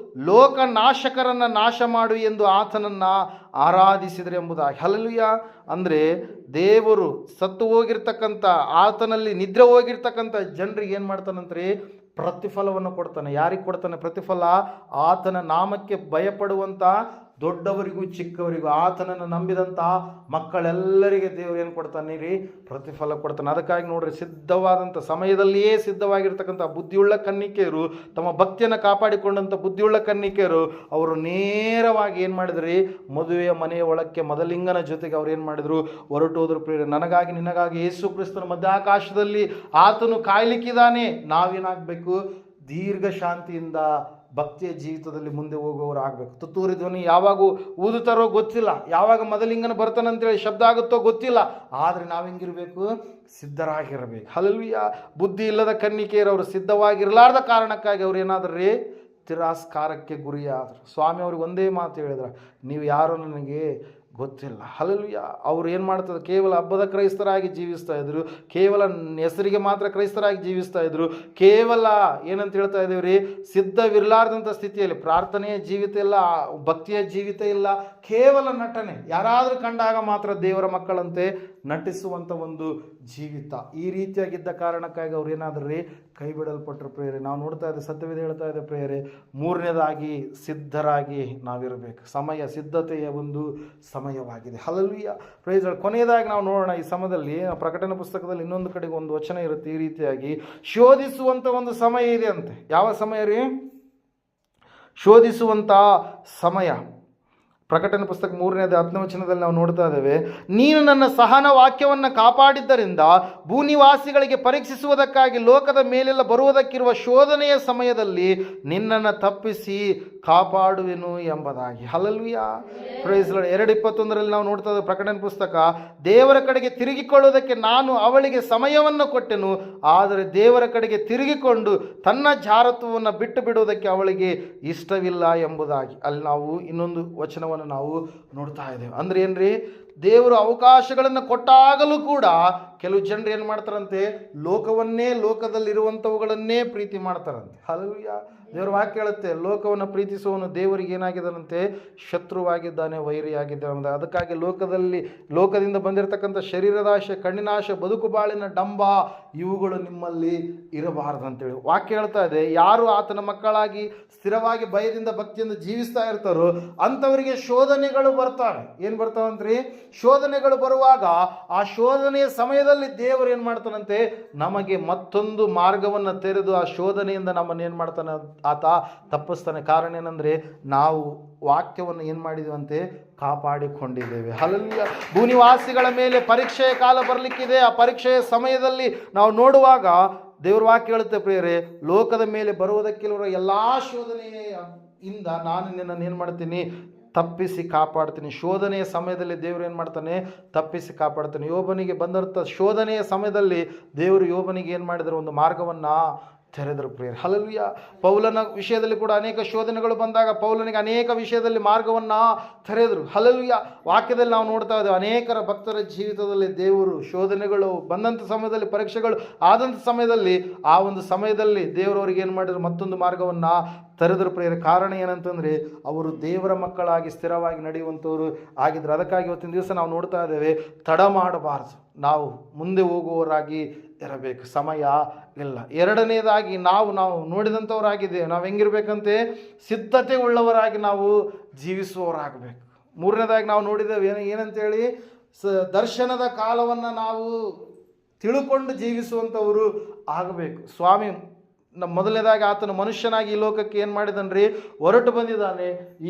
ಲೋಕನಾಶಕರನ್ನು ನಾಶ ಮಾಡು ಎಂದು ಆತನನ್ನು ಆರಾಧಿಸಿದರೆ ಎಂಬುದಾಗಿ. ಹಲ್ಲೆಲೂಯಾ. ಅಂದರೆ ದೇವರು ಸತ್ತು ಹೋಗಿರ್ತಕ್ಕಂಥ, ಆತನಲ್ಲಿ ನಿದ್ರೆ ಹೋಗಿರ್ತಕ್ಕಂಥ ಜನರಿಗೆ ಏನು ಮಾಡ್ತಾನಂತ್ರಿ? ಪ್ರತಿಫಲವನ್ನು ಕೊಡ್ತಾನೆ. ಯಾರಿಗೆ ಕೊಡ್ತಾನೆ ಪ್ರತಿಫಲ? ಆತನ ನಾಮಕ್ಕೆ ಭಯಪಡುವಂಥ ದೊಡ್ಡವರಿಗೂ ಚಿಕ್ಕವರಿಗೂ, ಆತನನ್ನು ನಂಬಿದಂಥ ಮಕ್ಕಳೆಲ್ಲರಿಗೆ ದೇವರು ಏನು ಕೊಡ್ತಾನೆ ರೀ? ಪ್ರತಿಫಲ ಕೊಡ್ತಾನೆ. ಅದಕ್ಕಾಗಿ ನೋಡ್ರಿ, ಸಿದ್ಧವಾದಂಥ ಸಮಯದಲ್ಲಿಯೇ ಸಿದ್ಧವಾಗಿರ್ತಕ್ಕಂಥ ಬುದ್ಧಿಯುಳ್ಳ ಕನ್ನಿಕೆಯರು, ತಮ್ಮ ಭಕ್ತಿಯನ್ನು ಕಾಪಾಡಿಕೊಂಡಂಥ ಬುದ್ಧಿಯುಳ್ಳ ಕನ್ನಿಕೆಯರು, ಅವರು ನೇರವಾಗಿ ಏನು ಮಾಡಿದ್ರಿ? ಮದುವೆಯ ಮನೆಯ ಒಳಕ್ಕೆ ಮೊದಲಿಂಗನ ಜೊತೆಗೆ ಅವ್ರು ಏನು ಮಾಡಿದ್ರು? ಹೊರಟೋದ್ರು ಪ್ರಿಯರೇ. ನನಗಾಗಿ ನಿನಗಾಗಿ ಯೇಸು ಕ್ರಿಸ್ತನ ಮಧ್ಯಾಕಾಶದಲ್ಲಿ ಆತನು ಕಾಯ್ಲಿಕ್ಕಿದ್ದಾನೆ. ನಾವೇನಾಗಬೇಕು? ದೀರ್ಘ ಶಾಂತಿಯಿಂದ ಭಕ್ತಿಯ ಜೀವಿತದಲ್ಲಿ ಮುಂದೆ ಹೋಗೋರು ಆಗಬೇಕು. ತುತ್ತೂರಿ ಧ್ವನಿ ಯಾವಾಗ ಊದುತ್ತಾರೋ ಗೊತ್ತಿಲ್ಲ, ಯಾವಾಗ ಮೊದಲಿಂಗನ ಬರ್ತಾನಂತೇಳಿ ಶಬ್ದ ಆಗುತ್ತೋ ಗೊತ್ತಿಲ್ಲ, ಆದರೆ ನಾವು ಹೆಂಗಿರಬೇಕು? ಸಿದ್ಧರಾಗಿರಬೇಕು. ಹಲ್ಲೆಲೂಯಾ. ಬುದ್ಧಿ ಇಲ್ಲದ ಕನ್ನಿಕೆಯರವರು ಸಿದ್ಧವಾಗಿರಲಾರ್ದ ಕಾರಣಕ್ಕಾಗಿ ಅವ್ರು ಏನಾದ್ರಿ? ತಿರಸ್ಕಾರಕ್ಕೆ ಗುರಿಯಾದರು. ಸ್ವಾಮಿ ಅವ್ರಿಗೆ ಒಂದೇ ಮಾತು ಹೇಳಿದ್ರು, ನೀವು ಯಾರು ನನಗೆ ಗೊತ್ತಿಲ್ಲ. ಹಲ್ಲೆಲೂಯಾ. ಅವ್ರು ಏನು ಮಾಡ್ತಾರೆ? ಕೇವಲ ಹಬ್ಬದ ಕ್ರೈಸ್ತರಾಗಿ ಜೀವಿಸ್ತಾ ಇದ್ರು, ಕೇವಲ ಹೆಸರಿಗೆ ಮಾತ್ರ ಕ್ರೈಸ್ತರಾಗಿ ಜೀವಿಸ್ತಾ ಇದ್ರು, ಕೇವಲ ಏನಂತ ಹೇಳ್ತಾ ಇದ್ದೀವಿ ರೀ? ಸಿದ್ಧವಿರಲಾರ್ದಂಥ ಸ್ಥಿತಿಯಲ್ಲಿ ಪ್ರಾರ್ಥನೆಯ ಜೀವಿತ ಇಲ್ಲ, ಭಕ್ತಿಯ ಜೀವಿತ ಇಲ್ಲ, ಕೇವಲ ನಟನೆ. ಯಾರಾದರೂ ಕಂಡಾಗ ಮಾತ್ರ ದೇವರ ಮಕ್ಕಳಂತೆ ನಟಿಸುವಂಥ ಒಂದು ಜೀವಿತ. ಈ ರೀತಿಯಾಗಿದ್ದ ಕಾರಣಕ್ಕಾಗಿ ಅವ್ರು ಏನಾದ್ರೂ ರೀ ಕೈ ಬಿಡಲ್ಪಟ್ಟರು ಪ್ರಿಯರೇ. ನಾವು ನೋಡ್ತಾ ಇದ್ದೆ, ಸತ್ಯವೇದ ಹೇಳ್ತಾ ಇದೆ ಪ್ರಿಯರೇ, ಮೂರನೇದಾಗಿ ಸಿದ್ಧರಾಗಿ ನಾವಿರಬೇಕು. ಸಮಯ ಸಿದ್ಧತೆಯ ಒಂದು ಸಮಯವಾಗಿದೆ. Hallelujah, praise lord. ಕೊನೆಯದಾಗಿ ನಾವು ನೋಡೋಣ, ಈ ಸಮಯದಲ್ಲಿ ಪ್ರಕಟಣೆ ಪುಸ್ತಕದಲ್ಲಿ ಇನ್ನೊಂದು ಕಡೆಗೆ ಒಂದು ವಚನ ಇರುತ್ತೆ ಈ ರೀತಿಯಾಗಿ, ಶೋಧಿಸುವಂಥ ಒಂದು ಸಮಯ ಇದೆ ಅಂತೆ. ಯಾವ ಸಮಯ ರೀ? ಶೋಧಿಸುವಂಥ ಸಮಯ. ಪ್ರಕಟಣೆ ಪುಸ್ತಕ 3:10 ವಚನದಲ್ಲಿ ನಾವು ನೋಡ್ತಾ ಇದ್ದೇವೆ, ನೀನು ನನ್ನ ಸಹನ ವಾಕ್ಯವನ್ನು ಕಾಪಾಡಿದ್ದರಿಂದ ಭೂನಿವಾಸಿಗಳಿಗೆ ಪರೀಕ್ಷಿಸುವುದಕ್ಕಾಗಿ ಲೋಕದ ಮೇಲೆಲ್ಲ ಬರುವುದಕ್ಕಿರುವ ಶೋಧನೆಯ ಸಮಯದಲ್ಲಿ ನಿನ್ನನ್ನು ತಪ್ಪಿಸಿ ಕಾಪಾಡುವೆನು ಎಂಬುದಾಗಿ. Hallelujah, praise lord. 2:21 ನಾವು ನೋಡ್ತಾ ಇದ್ದೇವೆ ಪ್ರಕಟಣೆ ಪುಸ್ತಕ, ದೇವರ ಕಡೆಗೆ ತಿರುಗಿಕೊಳ್ಳುವುದಕ್ಕೆ ನಾನು ಅವಳಿಗೆ ಸಮಯವನ್ನು ಕೊಟ್ಟೆನು, ಆದರೆ ದೇವರ ಕಡೆಗೆ ತಿರುಗಿಕೊಂಡು ತನ್ನ ಜಾರತ್ವವನ್ನು ಬಿಟ್ಟು ಬಿಡುವುದಕ್ಕೆ ಅವಳಿಗೆ ಇಷ್ಟವಿಲ್ಲ ಎಂಬುದಾಗಿ. ಅಲ್ಲಿ ನಾವು ಇನ್ನೊಂದು ವಚನವನ್ನು ನಾವು ನೋಡ್ತಾ ಇದ್ದೇವೆ. ಅಂದ್ರೆ ಏನ್ರಿ, ದೇವರು ಅವಕಾಶಗಳನ್ನು ಕೊಟ್ಟಾಗಲೂ ಕೂಡ ಕೆಲವು ಜನರು ಏನು ಮಾಡ್ತಾರಂತೆ, ಲೋಕದಲ್ಲಿರುವಂಥವುಗಳನ್ನೇ ಪ್ರೀತಿ ಮಾಡ್ತಾರಂತೆ. ಹಲ್ಲೆಲೂಯಾ, ದೇವರ ವಾಕ್ಯ ಹೇಳುತ್ತೆ, ಲೋಕವನ್ನು ಪ್ರೀತಿಸುವವನು ದೇವರಿಗೆ ಏನಾಗಿದ್ದಾನಂತೆ, ಶತ್ರುವಾಗಿದ್ದಾನೆ, ವೈರಿಯಾಗಿದ್ದಾನೆ. ಅದಕ್ಕಾಗಿ ಲೋಕದಿಂದ ಬಂದಿರತಕ್ಕಂಥ ಶರೀರದಾಶೆ, ಕಣ್ಣಿನಾಶೆ, ಬದುಕು ಬಾಳಿನ ಡಂಬ ಇವುಗಳು ನಿಮ್ಮಲ್ಲಿ ಇರಬಾರದಂತೇಳಿ ವಾಕ್ಯ ಹೇಳ್ತಾ ಇದೆ. ಯಾರು ಆತನ ಮಕ್ಕಳಾಗಿ ಸ್ಥಿರವಾಗಿ ಭಯದಿಂದ ಭಕ್ತಿಯಿಂದ ಜೀವಿಸ್ತಾ ಇರ್ತಾರೋ ಅಂಥವರಿಗೆ ಶೋಧನೆಗಳು ಬರ್ತಾವೆ. ಏನು ಬರ್ತಾವಂತ್ರಿ? ಶೋಧನೆಗಳು ಬರುವಾಗ ಆ ಶೋಧನೆಯ ಸಮಯದಲ್ಲಿ ದೇವರು ಏನು ಮಾಡ್ತಾನಂತೆ, ನಮಗೆ ಮತ್ತೊಂದು ಮಾರ್ಗವನ್ನು ತೆರೆದು ಆ ಶೋಧನೆಯಿಂದ ನಮ್ಮನ್ನು ಏನು ಮಾಡ್ತಾನೆ, ಆತ ತಪ್ಪಿಸ್ತಾನೆ. ಕಾರಣ ಏನಂದರೆ, ನಾವು ವಾಕ್ಯವನ್ನು ಏನು ಮಾಡಿದ್ದೀವಂತೆ, ಕಾಪಾಡಿಕೊಂಡಿದ್ದೇವೆ. ಹಲ್ಲೆಲೂಯಾ. ಭೂನಿವಾಸಿಗಳ ಮೇಲೆ ಪರೀಕ್ಷೆಯ ಕಾಲ ಬರಲಿಕ್ಕಿದೆ. ಆ ಪರೀಕ್ಷೆಯ ಸಮಯದಲ್ಲಿ ನಾವು ನೋಡುವಾಗ ದೇವ್ರ ವಾಕ್ಯ ಹೇಳುತ್ತೆ ಪ್ರಿಯರೇ, ಲೋಕದ ಮೇಲೆ ಬರುವುದಕ್ಕಿರುವ ಎಲ್ಲ ಶೋಧನೆಯಿಂದ ನಾನು ನಿನ್ನನ್ನು ಏನು ಮಾಡ್ತೀನಿ, ತಪ್ಪಿಸಿ ಕಾಪಾಡ್ತೀನಿ. ಶೋಧನೆಯ ಸಮಯದಲ್ಲಿ ದೇವರು ಏನು ಮಾಡ್ತಾನೆ, ತಪ್ಪಿಸಿ ಕಾಪಾಡ್ತಾನೆ. ಯೋಬನಿಗೆ ಬಂದಂಥ ಶೋಧನೆಯ ಸಮಯದಲ್ಲಿ ದೇವರು ಯೋಬನಿಗೆ ಏನು ಮಾಡಿದ್ರು, ಒಂದು ಮಾರ್ಗವನ್ನು ತೆರೆದರು ಪ್ರಿಯರೇ. ಹಲ್ಲೆಲೂಯಾ. ಪೌಲನ ವಿಷಯದಲ್ಲಿ ಕೂಡ ಅನೇಕ ಶೋಧನೆಗಳು ಬಂದಾಗ ಪೌಲನಿಗೆ ಅನೇಕ ವಿಷಯದಲ್ಲಿ ಮಾರ್ಗವನ್ನು ತೆರೆದರು. ಹಲ್ಲೆಲೂಯಾ. ವಾಕ್ಯದಲ್ಲಿ ನಾವು ನೋಡ್ತಾ ಇದ್ದೇವೆ, ಅನೇಕರ ಭಕ್ತರ ಜೀವಿತದಲ್ಲಿ ದೇವರು ಶೋಧನೆಗಳು ಬಂದಂಥ ಸಮಯದಲ್ಲಿ, ಪರೀಕ್ಷೆಗಳು ಆದಂಥ ಸಮಯದಲ್ಲಿ, ಆ ಒಂದು ಸಮಯದಲ್ಲಿ ದೇವರವರಿಗೆ ಏನು ಮಾಡಿದ್ರು, ಮತ್ತೊಂದು ಮಾರ್ಗವನ್ನು ತೆರೆದರು ಪ್ರಿಯರೇ. ಕಾರಣ ಏನಂತಂದರೆ, ಅವರು ದೇವರ ಮಕ್ಕಳಾಗಿ ಸ್ಥಿರವಾಗಿ ನಡೆಯುವಂಥವ್ರು ಆಗಿದ್ರು. ಅದಕ್ಕಾಗಿ ಇವತ್ತಿನ ದಿವಸ ನಾವು ನೋಡ್ತಾ ಇದ್ದೇವೆ, ತಡ ಮಾಡಬಾರ್ದು, ನಾವು ಮುಂದೆ ಹೋಗುವವರಾಗಿ ಇರಬೇಕು. ಸಮಯ ಇಲ್ಲ. ಎರಡನೇದಾಗಿ ನಾವು ನೋಡಿದಂಥವರಾಗಿದ್ದೇವೆ, ನಾವು ಹೆಂಗಿರ್ಬೇಕಂತೆ, ಸಿದ್ಧತೆ ಉಳ್ಳವರಾಗಿ ನಾವು ಜೀವಿಸುವವರಾಗಬೇಕು. ಮೂರನೇದಾಗಿ ನಾವು ನೋಡಿದ್ದೇವೆ ಏನಂತೇಳಿ, ದರ್ಶನದ ಕಾಲವನ್ನು ನಾವು ತಿಳ್ಕೊಂಡು ಜೀವಿಸುವಂಥವರು ಆಗಬೇಕು. ಸ್ವಾಮಿ ಮೊದಲನೇದಾಗಿ ಆತನು ಮನುಷ್ಯನಾಗಿ ಈ ಲೋಕಕ್ಕೆ ಏನು ಮಾಡಿದನ್ರಿ, ಹೊರಟು ಬಂದಿದ್ದಾನೆ.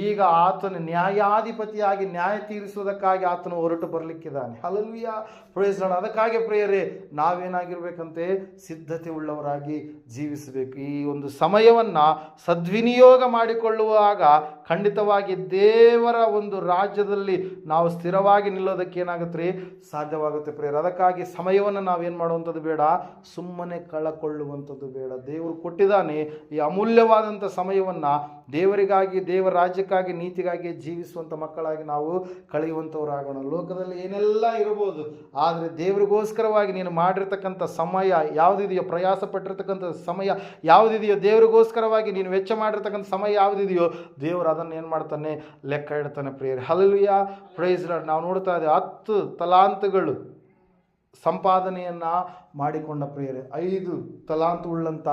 ಈಗ ಆತನು ನ್ಯಾಯಾಧಿಪತಿಯಾಗಿ ನ್ಯಾಯ ತೀರಿಸುವುದಕ್ಕಾಗಿ ಆತನು ಹೊರಟು ಬರಲಿಕ್ಕಿದ್ದಾನೆ. Hallelujah, praise lord. ಅದಕ್ಕಾಗಿ ಪ್ರಿಯರೇ, ನಾವೇನಾಗಿರ್ಬೇಕಂತೆ, ಸಿದ್ಧತೆ ಉಳ್ಳವರಾಗಿ ಜೀವಿಸಬೇಕು. ಈ ಒಂದು ಸಮಯವನ್ನು ಸದ್ವಿನಿಯೋಗ ಮಾಡಿಕೊಳ್ಳುವಾಗ ಖಂಡಿತವಾಗಿ ದೇವರ ಒಂದು ರಾಜ್ಯದಲ್ಲಿ ನಾವು ಸ್ಥಿರವಾಗಿ ನಿಲ್ಲೋದಕ್ಕೆ ಏನಾಗುತ್ತೆ ರೀ, ಸಾಧ್ಯವಾಗುತ್ತೆ ಪ್ರಿಯರೇ. ಅದಕ್ಕಾಗಿ ಸಮಯವನ್ನು ನಾವೇನು ಮಾಡುವಂಥದ್ದು ಬೇಡ, ಸುಮ್ಮನೆ ಕಳಕೊಳ್ಳುವಂಥದ್ದು ಬೇಡ. ದೇವರು ಕೊಟ್ಟಿದ್ದಾನೆ ಈ ಅಮೂಲ್ಯವಾದಂಥ ಸಮಯವನ್ನು ದೇವರಿಗಾಗಿ, ದೇವರ ರಾಜ್ಯಕ್ಕಾಗಿ, ನೀತಿಗಾಗಿ ಜೀವಿಸುವಂಥ ಮಕ್ಕಳಾಗಿ ನಾವು ಕಳೆಯುವಂಥವರಾಗೋಣ. ಲೋಕದಲ್ಲಿ ಏನೆಲ್ಲ ಇರ್ಬೋದು, ಆದರೆ ದೇವರಿಗೋಸ್ಕರವಾಗಿ ನೀನು ಮಾಡಿರ್ತಕ್ಕಂಥ ಸಮಯ ಯಾವುದಿದೆಯೋ, ಪ್ರಯಾಸ ಪಟ್ಟಿರ್ತಕ್ಕಂಥ ಸಮಯ ಯಾವುದಿದೆಯೋ, ದೇವರಿಗೋಸ್ಕರವಾಗಿ ನೀನು ವೆಚ್ಚ ಮಾಡಿರ್ತಕ್ಕಂಥ ಸಮಯ ಯಾವುದಿದೆಯೋ, ದೇವರು ಅದನ್ನು ಏನು ಮಾಡ್ತಾನೆ, ಲೆಕ್ಕ ಇಡ್ತಾನೆ ಪ್ರಿಯರೇ. Hallelujah, praise lord. ನಾವು ನೋಡ್ತಾ ಇದ್ದೇವೆ 10 ತಲಾಂತುಗಳು ಸಂಪಾದನೆಯನ್ನು ಮಾಡಿಕೊಂಡ ಪ್ರಿಯರೇ, 5 ತಲಾಂತು ಉಳ್ಳಂಥ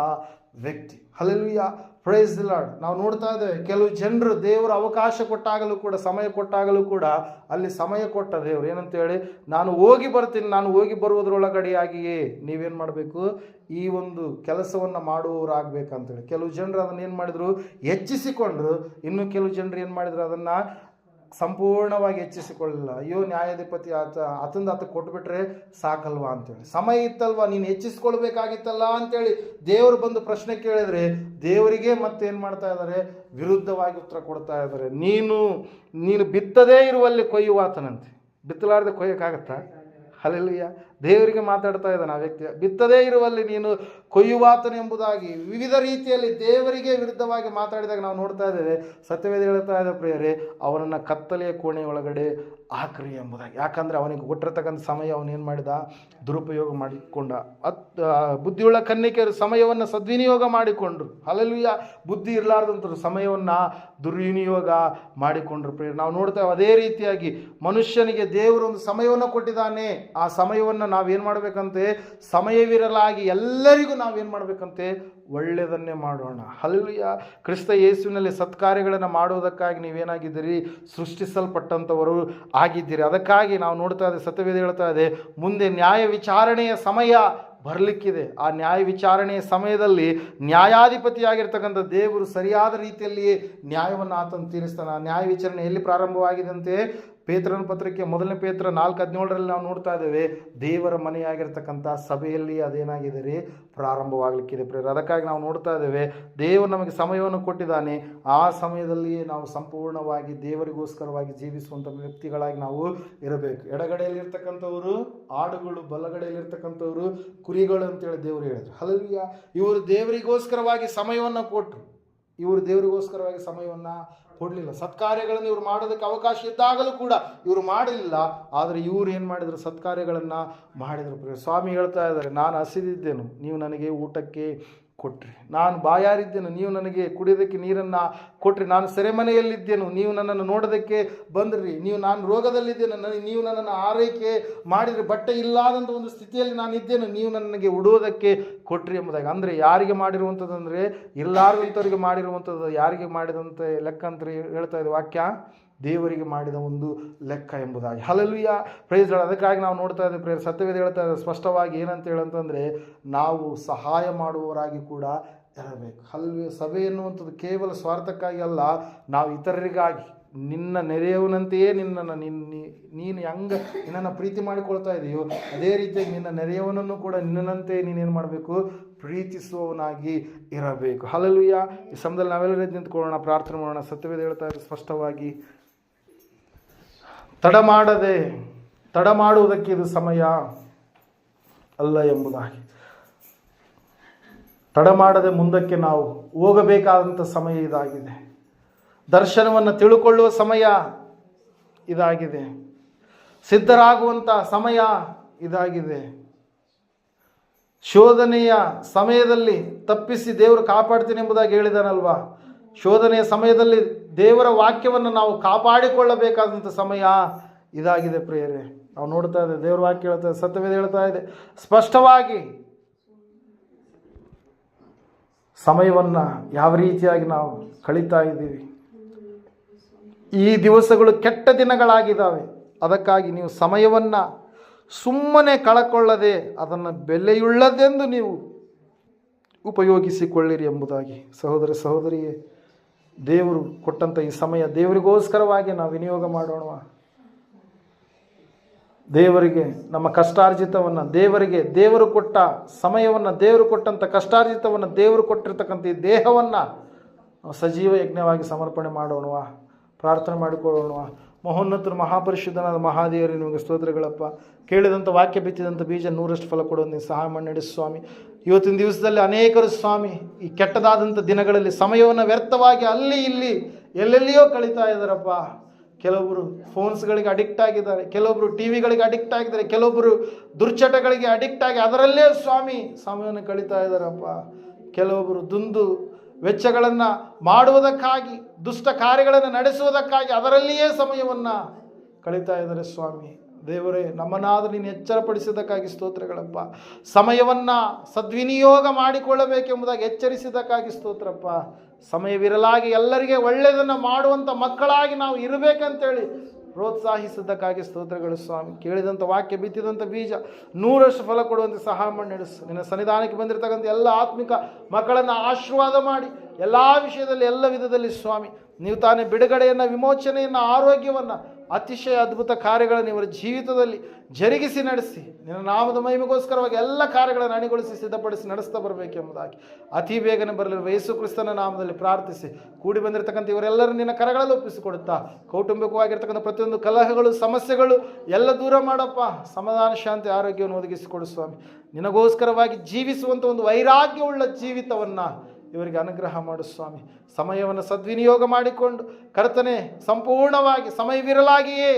ವ್ಯಕ್ತಿ. Hallelujah, praise the lord. ನಾವು ನೋಡ್ತಾ ಇದ್ದೇವೆ, ಕೆಲವು ಜನರು ದೇವರು ಅವಕಾಶ ಕೊಟ್ಟಾಗಲೂ ಕೂಡ, ಸಮಯ ಕೊಟ್ಟಾಗಲೂ ಕೂಡ, ಅಲ್ಲಿ ಸಮಯ ಕೊಟ್ಟ ದೇವರು ಏನಂತೇಳಿ, ನಾನು ಹೋಗಿ ಬರ್ತೀನಿ, ನಾನು ಹೋಗಿ ಬರುವುದರೊಳಗಡೆಯಾಗಿಯೇ ನೀವೇನು ಮಾಡಬೇಕು, ಈ ಒಂದು ಕೆಲಸವನ್ನು ಮಾಡುವವರಾಗಬೇಕಂತೇಳಿ. ಕೆಲವು ಜನರು ಅದನ್ನು ಏನು ಮಾಡಿದರು, ಹೆಚ್ಚಿಸಿಕೊಂಡ್ರು. ಇನ್ನು ಕೆಲವು ಜನರು ಏನು ಮಾಡಿದ್ರು, ಅದನ್ನು ಸಂಪೂರ್ಣವಾಗಿ ಹೆಚ್ಚಿಸಿಕೊಳ್ಳಲಿಲ್ಲ. ಅಯ್ಯೋ, ನ್ಯಾಯಾಧಿಪತಿ ಆತ ಕೊಟ್ಬಿಟ್ರೆ ಸಾಕಲ್ವಾ ಅಂತೇಳಿ, ಸಮಯ ಇತ್ತಲ್ವಾ, ನೀನು ಹೆಚ್ಚಿಸ್ಕೊಳ್ಬೇಕಾಗಿತ್ತಲ್ಲ ಅಂತೇಳಿ ದೇವರು ಬಂದು ಪ್ರಶ್ನೆ ಕೇಳಿದರೆ ದೇವರಿಗೆ ಮತ್ತೇನು ಮಾಡ್ತಾ ಇದ್ದಾರೆ, ವಿರುದ್ಧವಾಗಿ ಉತ್ತರ ಕೊಡ್ತಾ ಇದ್ದಾರೆ. ನೀನು ಬಿತ್ತದೇ ಇರುವಲ್ಲಿ ಕೊಯ್ಯುವಾತನಂತೆ. ಬಿತ್ತಲಾರದೆ ಕೊಯ್ಯೋಕ್ಕಾಗತ್ತಾ? ಹಲ್ಲೆಲೂಯಾ, ದೇವರಿಗೆ ಮಾತಾಡ್ತಾ ಇದ್ದಾನೆ ಆ ವ್ಯಕ್ತಿ. ಬಿತ್ತದೇ ಇರುವಲ್ಲಿ ನೀನು ಕೊಯ್ಯುವಾತನು ಎಂಬುದಾಗಿ ವಿವಿಧ ರೀತಿಯಲ್ಲಿ ದೇವರಿಗೆ ವಿರುದ್ಧವಾಗಿ ಮಾತಾಡಿದಾಗ ನಾವು ನೋಡ್ತಾ ಇದ್ದೇವೆ. ಸತ್ಯವೇದ ಹೇಳ್ತಾ ಇದೆ ಪ್ರಿಯರೇ, ಅವನನ್ನು ಕತ್ತಲೆಯ ಕೋಣೆಯೊಳಗಡೆ ಹಾಕ್ರಿ ಎಂಬುದಾಗಿ. ಯಾಕಂದರೆ ಅವನಿಗೆ ಕೊಟ್ಟಿರ್ತಕ್ಕಂಥ ಸಮಯ ಅವನೇನು ಮಾಡಿದ, ದುರುಪಯೋಗ ಮಾಡಿಕೊಂಡ. ಬುದ್ಧಿಯುಳ್ಳ ಕನ್ನಿಕೆಯರು ಸಮಯವನ್ನು ಸದ್ವಿನಿಯೋಗ ಮಾಡಿಕೊಂಡ್ರು. ಹಲ್ಲೆಲೂಯಾ. ಬುದ್ಧಿ ಇರಲಾರ್ದಂಥವ್ರು ಸಮಯವನ್ನು ದುರ್ವಿನಿಯೋಗ ಮಾಡಿಕೊಂಡ್ರು. ನಾವು ನೋಡ್ತೇವೆ ಅದೇ ರೀತಿಯಾಗಿ ಮನುಷ್ಯನಿಗೆ ದೇವರು ಒಂದು ಸಮಯವನ್ನು ಕೊಟ್ಟಿದ್ದಾನೆ. ಆ ಸಮಯವನ್ನು ನಾವೇನು ಮಾಡಬೇಕಂತೆ, ಸಮಯವಿರಲಾಗಿ ಎಲ್ಲರಿಗೂ ನಾವೇನು ಮಾಡಬೇಕಂತೆ, ಒಳ್ಳೆಯದನ್ನೇ ಮಾಡೋಣ. ಹಲ್ಲೆಲೂಯಾ. ಕ್ರಿಸ್ತ ಯೇಸುವಿನಲ್ಲಿ ಸತ್ಕಾರ್ಯಗಳನ್ನು ಮಾಡುವುದಕ್ಕಾಗಿ ನೀವೇನಾಗಿದ್ದೀರಿ, ಸೃಷ್ಟಿಸಲ್ಪಟ್ಟಂಥವರು ಆಗಿದ್ದೀರಿ. ಅದಕ್ಕಾಗಿ ನಾವು ನೋಡ್ತಾ ಇದ್ದೇವೆ, ಸತ್ಯವೇದ ಹೇಳ್ತಾ ಇದೆ, ಮುಂದೆ ನ್ಯಾಯ ವಿಚಾರಣೆಯ ಸಮಯ ಬರಲಿಕ್ಕಿದೆ. ಆ ನ್ಯಾಯ ವಿಚಾರಣೆಯ ಸಮಯದಲ್ಲಿ ನ್ಯಾಯಾಧಿಪತಿಯಾಗಿರ್ತಕ್ಕಂಥ ದೇವರು ಸರಿಯಾದ ರೀತಿಯಲ್ಲಿಯೇ ನ್ಯಾಯವನ್ನು ಆತನು ತೀರಿಸ್ತಾನೆ. ಆ ನ್ಯಾಯ ವಿಚಾರಣೆ ಎಲ್ಲಿ ಪ್ರಾರಂಭವಾಗಿದಂತೆ, ಪೇತ್ರನ ಪತ್ರಿಕೆ 1 ಪೇತ್ರ 4:17 ನಾವು ನೋಡ್ತಾ ಇದ್ದೇವೆ, ದೇವರ ಮನೆಯಾಗಿರ್ತಕ್ಕಂಥ ಸಭೆಯಲ್ಲಿ ಅದೇನಾಗಿದೆ ರೀ, ಪ್ರಾರಂಭವಾಗಲಿಕ್ಕಿದೆ ಪ್ರೇರ. ಅದಕ್ಕಾಗಿ ನಾವು ನೋಡ್ತಾ ಇದ್ದೇವೆ, ದೇವರು ನಮಗೆ ಸಮಯವನ್ನು ಕೊಟ್ಟಿದ್ದಾನೆ. ಆ ಸಮಯದಲ್ಲಿ ನಾವು ಸಂಪೂರ್ಣವಾಗಿ ದೇವರಿಗೋಸ್ಕರವಾಗಿ ಜೀವಿಸುವಂಥ ವ್ಯಕ್ತಿಗಳಾಗಿ ನಾವು ಇರಬೇಕು. ಎಡಗಡೆಯಲ್ಲಿರ್ತಕ್ಕಂಥವರು ಆಡುಗಳು, ಬಲಗಡೆಯಲ್ಲಿರ್ತಕ್ಕಂಥವರು ಕುರಿಗಳು ಅಂತೇಳಿ ದೇವರು ಹೇಳಿದ್ರು. ಹಲ್ಲೆಲೂಯಾ. ಇವರು ದೇವರಿಗೋಸ್ಕರವಾಗಿ ಸಮಯವನ್ನು ಕೊಟ್ಟರು, ಇವರು ದೇವರಿಗೋಸ್ಕರವಾಗಿ ಸಮಯವನ್ನು ಕೊಡಲಿಲ್ಲ. ಸತ್ಕಾರ್ಯಗಳನ್ನು ಇವರು ಮಾಡೋದಕ್ಕೆ ಅವಕಾಶ ಇದ್ದಾಗಲೂ ಕೂಡ ಇವರು ಮಾಡಲಿಲ್ಲ. ಆದರೆ ಇವರು ಏನು ಮಾಡಿದರು, ಸತ್ಕಾರ್ಯಗಳನ್ನು ಮಾಡಿದರು. ಸ್ವಾಮಿ ಹೇಳ್ತಾ ಇದ್ದಾರೆ, ನಾನು ಹಸಿದಿದ್ದೇನು, ನೀವು ನನಗೆ ಊಟಕ್ಕೆ ಕೊಟ್ರಿ. ನಾನು ಬಾಯಾರಿದ್ದೇನು, ನೀವು ನನಗೆ ಕುಡಿಯೋದಕ್ಕೆ ನೀರನ್ನು ಕೊಟ್ರಿ. ನಾನು ಸೆರೆಮನೆಯಲ್ಲಿದ್ದೇನು, ನೀವು ನನ್ನನ್ನು ನೋಡೋದಕ್ಕೆ ಬಂದ್ರಿ. ನಾನು ರೋಗದಲ್ಲಿದ್ದೇನೆ, ನೀವು ನನ್ನನ್ನು ಆರೈಕೆ ಮಾಡಿದ್ರಿ. ಬಟ್ಟೆ ಇಲ್ಲದಂಥ ಒಂದು ಸ್ಥಿತಿಯಲ್ಲಿ ನಾನು ಇದ್ದೇನು, ನೀವು ನನಗೆ ಉಡೋದಕ್ಕೆ ಕೊಟ್ರಿ ಎಂಬುದಾಗಿ. ಅಂದರೆ ಯಾರಿಗೆ ಮಾಡಿರುವಂಥದ್ದು ಅಂದರೆ, ಇಲ್ಲಾರ್ದಂಥವ್ರಿಗೆ ಮಾಡಿರುವಂಥದ್ದು. ಯಾರಿಗೆ ಮಾಡಿದಂಥ ಲೆಕ್ಕ ಅಂತ ಹೇಳ್ತಾ ಇದೆ ವಾಕ್ಯ, ದೇವರಿಗೆ ಮಾಡಿದ ಒಂದು ಲೆಕ್ಕ ಎಂಬುದಾಗಿ. ಹಲ್ಲೆಲೂಯಾ. Praise lord. ಅದಕ್ಕಾಗಿ ನಾವು ನೋಡ್ತಾ ಇದ್ದೇವೆ ಪ್ರೇಯರ್, ಸತ್ಯವೇದ ಹೇಳ್ತಾ ಇದ್ದೇವೆ ಸ್ಪಷ್ಟವಾಗಿ ಏನಂತ ಹೇಳಂತಂದರೆ, ನಾವು ಸಹಾಯ ಮಾಡುವವರಾಗಿ ಕೂಡ ಇರಬೇಕು. ಹಲ್ಲೆಲೂಯಾ. ಸಭೆ ಎನ್ನುವಂಥದ್ದು ಕೇವಲ ಸ್ವಾರ್ಥಕ್ಕಾಗಿ ಅಲ್ಲ, ನಾವು ಇತರರಿಗಾಗಿ, ನಿನ್ನ ನೆರೆಯವನಂತೆಯೇ ನೀನು ಹೆಂಗೆ ನಿನ್ನನ್ನು ಪ್ರೀತಿ ಮಾಡಿಕೊಳ್ತಾ ಇದೆಯೋ ಅದೇ ರೀತಿಯಾಗಿ ನಿನ್ನ ನೆರೆಯವನನ್ನು ಕೂಡ ನಿನ್ನಂತೆ ನೀನೇನು ಮಾಡಬೇಕು, ಪ್ರೀತಿಸುವವನಾಗಿ ಇರಬೇಕು. ಹಲ್ಲೆಲೂಯಾ. ಈ ಸಮಯದಲ್ಲಿ ನಾವೆಲ್ಲರೂ ನಿಂತ್ಕೊಳ್ಳೋಣ, ಪ್ರಾರ್ಥನೆ ಮಾಡೋಣ. ಸತ್ಯವೇದ ಹೇಳ್ತಾ ಇದ್ದಾರೆ ಸ್ಪಷ್ಟವಾಗಿ, ತಡ ಮಾಡುವುದಕ್ಕೆ ಇದು ಸಮಯ ಅಲ್ಲ ಎಂಬುದಾಗಿ. ತಡ ಮಾಡದೆ ಮುಂದಕ್ಕೆ ನಾವು ಹೋಗಬೇಕಾದಂಥ ಸಮಯ ಇದಾಗಿದೆ. ದರ್ಶನವನ್ನು ತಿಳ್ಕೊಳ್ಳುವ ಸಮಯ ಇದಾಗಿದೆ. ಸಿದ್ಧರಾಗುವಂಥ ಸಮಯ ಇದಾಗಿದೆ. ಶೋಧನೆಯ ಸಮಯದಲ್ಲಿ ತಪ್ಪಿಸಿ ದೇವರು ಕಾಪಾಡ್ತೀನಿ ಎಂಬುದಾಗಿ ಹೇಳಿದಾನಲ್ವಾ. ಶೋಧನೆಯ ಸಮಯದಲ್ಲಿ ದೇವರ ವಾಕ್ಯವನ್ನು ನಾವು ಕಾಪಾಡಿಕೊಳ್ಳಬೇಕಾದಂಥ ಸಮಯ ಇದಾಗಿದೆ ಪ್ರಿಯರೇ. ನಾವು ನೋಡ್ತಾ ಇದ್ದೇವೆ, ದೇವರ ವಾಕ್ಯ ಹೇಳ್ತಾ ಇದೆ, ಸತ್ಯವೇದ ಹೇಳ್ತಾ ಇದೆ ಸ್ಪಷ್ಟವಾಗಿ, ಸಮಯವನ್ನು ಯಾವ ರೀತಿಯಾಗಿ ನಾವು ಕಳೀತಾ ಇದ್ದೀವಿ. ಈ ದಿವಸಗಳು ಕೆಟ್ಟ ದಿನಗಳಾಗಿದ್ದಾವೆ. ಅದಕ್ಕಾಗಿ ನೀವು ಸಮಯವನ್ನು ಸುಮ್ಮನೆ ಕಳಕೊಳ್ಳದೆ ಅದನ್ನು ಬೆಲೆಯುಳ್ಳದೆಂದು ನೀವು ಉಪಯೋಗಿಸಿಕೊಳ್ಳಿರಿ ಎಂಬುದಾಗಿ. ಸಹೋದರ ಸಹೋದರಿಯೇ, ದೇವರು ಕೊಟ್ಟಂಥ ಈ ಸಮಯ ದೇವರಿಗೋಸ್ಕರವಾಗಿ ನಾವು ವಿನಿಯೋಗ ಮಾಡೋಣ. ದೇವರಿಗೆ ನಮ್ಮ ಕಷ್ಟಾರ್ಜಿತವನ್ನು, ದೇವರು ಕೊಟ್ಟ ಸಮಯವನ್ನು, ದೇವರು ಕೊಟ್ಟಂಥ ಕಷ್ಟಾರ್ಜಿತವನ್ನು, ದೇವರು ಕೊಟ್ಟಿರ್ತಕ್ಕಂಥ ಈ ದೇಹವನ್ನು ನಾವು ಸಜೀವ ಯಜ್ಞವಾಗಿ ಸಮರ್ಪಣೆ ಮಾಡೋಣ. ಪ್ರಾರ್ಥನೆ ಮಾಡಿಕೊಳ್ಳೋಣ. ಮಹೋನ್ನತರು ಮಹಾಪರಿಶುದ್ಧನಾದ ಮಹಾದೇವರು, ನಿಮಗೆ ಸ್ತೋತ್ರಗಳಪ್ಪ. ಕೇಳಿದಂಥ ವಾಕ್ಯ ಬಿತ್ತಿದಂಥ ಬೀಜ 100ರಷ್ಟು ಫಲ ಕೊಡುವ ನೀವು ಸಹಾಯ ಮಾಡಿ ನಡೆಸು ಸ್ವಾಮಿ. ಇವತ್ತಿನ ದಿವಸದಲ್ಲಿ ಅನೇಕರು ಸ್ವಾಮಿ ಈ ಕೆಟ್ಟದಾದಂಥ ದಿನಗಳಲ್ಲಿ ಸಮಯವನ್ನು ವ್ಯರ್ಥವಾಗಿ ಅಲ್ಲಿ ಇಲ್ಲಿ ಎಲ್ಲೆಲ್ಲಿಯೋ ಕಳೀತಾ ಇದ್ದಾರಪ್ಪ. ಕೆಲವೊಬ್ಬರು ಫೋನ್ಸ್ಗಳಿಗೆ ಅಡಿಕ್ಟ್ ಆಗಿದ್ದಾರೆ, ಕೆಲವೊಬ್ಬರು ಟಿವಿಗಳಿಗೆ ಅಡಿಕ್ಟ್ ಆಗಿದ್ದಾರೆ, ಕೆಲವೊಬ್ಬರು ದುರ್ಚಟಗಳಿಗೆ ಅಡಿಕ್ಟ್ ಆಗಿ ಅದರಲ್ಲೇ ಸ್ವಾಮಿ ಸಮಯವನ್ನು ಕಳೀತಾ ಇದ್ದಾರಪ್ಪ. ಕೆಲವೊಬ್ಬರು ದುಂದು ವೆಚ್ಚಗಳನ್ನು ಮಾಡುವುದಕ್ಕಾಗಿ, ದುಷ್ಟ ಕಾರ್ಯಗಳನ್ನು ನಡೆಸುವುದಕ್ಕಾಗಿ ಅದರಲ್ಲಿಯೇ ಸಮಯವನ್ನು ಕಳೀತಾ ಇದ್ದಾರೆ ಸ್ವಾಮಿ. ದೇವರೇ, ನಮ್ಮನ್ನಾದರೂ ನೀನು ಎಚ್ಚರಪಡಿಸಿದ್ದಕ್ಕಾಗಿ ಸ್ತೋತ್ರಗಳಪ್ಪ. ಸಮಯವನ್ನು ಸದ್ವಿನಿಯೋಗ ಮಾಡಿಕೊಳ್ಳಬೇಕೆಂಬುದಾಗಿ ಎಚ್ಚರಿಸಿದ್ದಕ್ಕಾಗಿ ಸ್ತೋತ್ರಪ್ಪ. ಸಮಯವಿರಲಾಗಿ ಎಲ್ಲರಿಗೆ ಒಳ್ಳೆಯದನ್ನು ಮಾಡುವಂಥ ಮಕ್ಕಳಾಗಿ ನಾವು ಇರಬೇಕಂತೇಳಿ ಪ್ರೋತ್ಸಾಹಿಸಿದ್ದಕ್ಕಾಗಿ ಸ್ತೋತ್ರಗಳು ಸ್ವಾಮಿ. ಕೇಳಿದಂಥ ವಾಕ್ಯ ಬಿತ್ತಿದಂಥ ಬೀಜ 100ರಷ್ಟು ಫಲ ಕೊಡುವಂತೆ ಸಹಾಯ ಮಾಡಿ ನಡೆಸು. ನಿನ್ನ ಸನ್ನಿಧಾನಕ್ಕೆ ಬಂದಿರತಕ್ಕಂಥ ಎಲ್ಲ ಆತ್ಮಿಕ ಮಕ್ಕಳನ್ನು ಆಶೀರ್ವಾದ ಮಾಡಿ ಎಲ್ಲ ವಿಷಯದಲ್ಲಿ, ಎಲ್ಲ ವಿಧದಲ್ಲಿ ಸ್ವಾಮಿ ನೀವು ತಾನೇ ಬಿಡುಗಡೆಯನ್ನು, ವಿಮೋಚನೆಯನ್ನು, ಆರೋಗ್ಯವನ್ನು, ಅತಿಶಯ ಅದ್ಭುತ ಕಾರ್ಯಗಳನ್ನು ಇವರ ಜೀವಿತದಲ್ಲಿ ಜರುಗಿಸಿ ನಡೆಸಿ ನಿನ್ನ ನಾಮದ ಮಹಿಮೆಗೋಸ್ಕರವಾಗಿ ಎಲ್ಲ ಕಾರ್ಯಗಳನ್ನು ಅಣಿಗೊಳಿಸಿ ಸಿದ್ಧಪಡಿಸಿ ನಡೆಸ್ತಾ ಬರಬೇಕೆಂಬುದಾಗಿ ಅತಿ ಬೇಗನೆ ಬರಲಿರುವ ಯೇಸು ಕ್ರಿಸ್ತನ ನಾಮದಲ್ಲಿ ಪ್ರಾರ್ಥಿಸಿ ಕೂಡಿ ಬಂದಿರತಕ್ಕಂಥ ಇವರೆಲ್ಲರೂ ನಿನ್ನ ಕರಗಳಲ್ಲಿ ಒಪ್ಪಿಸಿಕೊಡುತ್ತಾ, ಕೌಟುಂಬಿಕವಾಗಿರ್ತಕ್ಕಂಥ ಪ್ರತಿಯೊಂದು ಕಲಹಗಳು, ಸಮಸ್ಯೆಗಳು ಎಲ್ಲ ದೂರ ಮಾಡಪ್ಪ. ಸಮಾಧಾನ, ಶಾಂತಿ, ಆರೋಗ್ಯವನ್ನು ಒದಗಿಸಿಕೊಡು ಸ್ವಾಮಿ. ನಿನಗೋಸ್ಕರವಾಗಿ ಜೀವಿಸುವಂಥ ಒಂದು ವೈರಾಗ್ಯವುಳ್ಳ ಜೀವಿತವನ್ನು ಇವರಿಗೆ ಅನುಗ್ರಹ ಮಾಡು ಸ್ವಾಮಿ. ಸಮಯವನ್ನು ಸದ್ವಿನಿಯೋಗ ಮಾಡಿಕೊಂಡು ಕರ್ತನೆ, ಸಂಪೂರ್ಣವಾಗಿ ಸಮಯವಿರಲಾಗಿಯೇ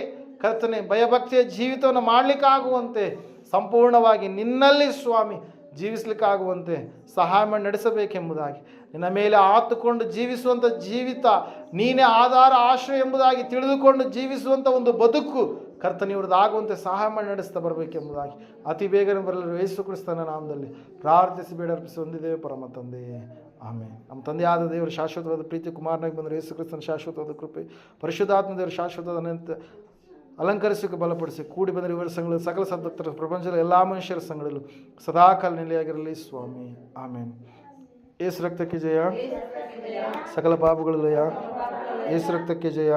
ಕರ್ತನೆ ಭಯಭಕ್ತಿಯ ಜೀವಿತವನ್ನು ಮಾಡಲಿಕ್ಕಾಗುವಂತೆ ಸಂಪೂರ್ಣವಾಗಿ ನಿನ್ನಲ್ಲಿ ಸ್ವಾಮಿ ಜೀವಿಸಲಿಕ್ಕಾಗುವಂತೆ ಸಹಾಯ ಮಾಡಿ ನಡೆಸಬೇಕೆಂಬುದಾಗಿ, ನಿನ್ನ ಮೇಲೆ ಆತುಕೊಂಡು ಜೀವಿಸುವಂಥ ಜೀವಿತ ನೀನೇ ಆಧಾರ ಆಶ್ರಯ ಎಂಬುದಾಗಿ ತಿಳಿದುಕೊಂಡು ಜೀವಿಸುವಂಥ ಒಂದು ಬದುಕು ಕರ್ತನೆ ಇವ್ರದ್ದು ಆಗುವಂತೆ ಸಹಾಯ ಮಾಡಿ ನಡೆಸ್ತಾ ಬರಬೇಕೆಂಬುದಾಗಿ ಅತಿ ಬೇಗನೆ ಬರಲು ಯೇಸು ಕ್ರಿಸ್ತನ ನಾಮದಲ್ಲಿ ಪ್ರಾರ್ಥಿಸಿ ಬೇಡ ಅರ್ಪಿಸಿ ಹೊಂದಿದ್ದೇವೆ ಪರಮ ತಂದೆಯೇ, ಆಮೇಲೆ. ನಮ್ಮ ತಂದೆಯಾದ ದೇವರು ಶಾಶ್ವತವಾದ ಪ್ರೀತಿ, ಕುಮಾರನಾಗಿ ಬಂದರೆ ಯೇಸು ಕ್ರಿಸ್ತನ ಶಾಶ್ವತವಾದ ಕೃಪೆ, ಪರಿಶುದ್ಧಾತ್ಮ ದೇವರು ಶಾಶ್ವತವಾದ ಅನಂತ ಅಲಂಕರಿಸಕ್ಕೆ ಬಲಪಡಿಸಿ ಕೂಡಿ ಬಂದರೆ ಇವರ ಸಂಘಗಳು ಸಕಲ ಸದ್ಭಕ್ತರ ಪ್ರಪಂಚದ ಎಲ್ಲ ಮನುಷ್ಯರ ಸಂಘಗಳಲ್ಲೂ ಸದಾಕಾಲ ನೆಲೆಯಾಗಿರಲಿ ಸ್ವಾಮಿ, ಆಮೇನ್. ಏಸು ರಕ್ತಕ್ಕೆ ಜಯ, ಸಕಲ ಪಾಪಗಳು ಲಯ, ಏಸು ರಕ್ತಕ್ಕೆ ಜಯ.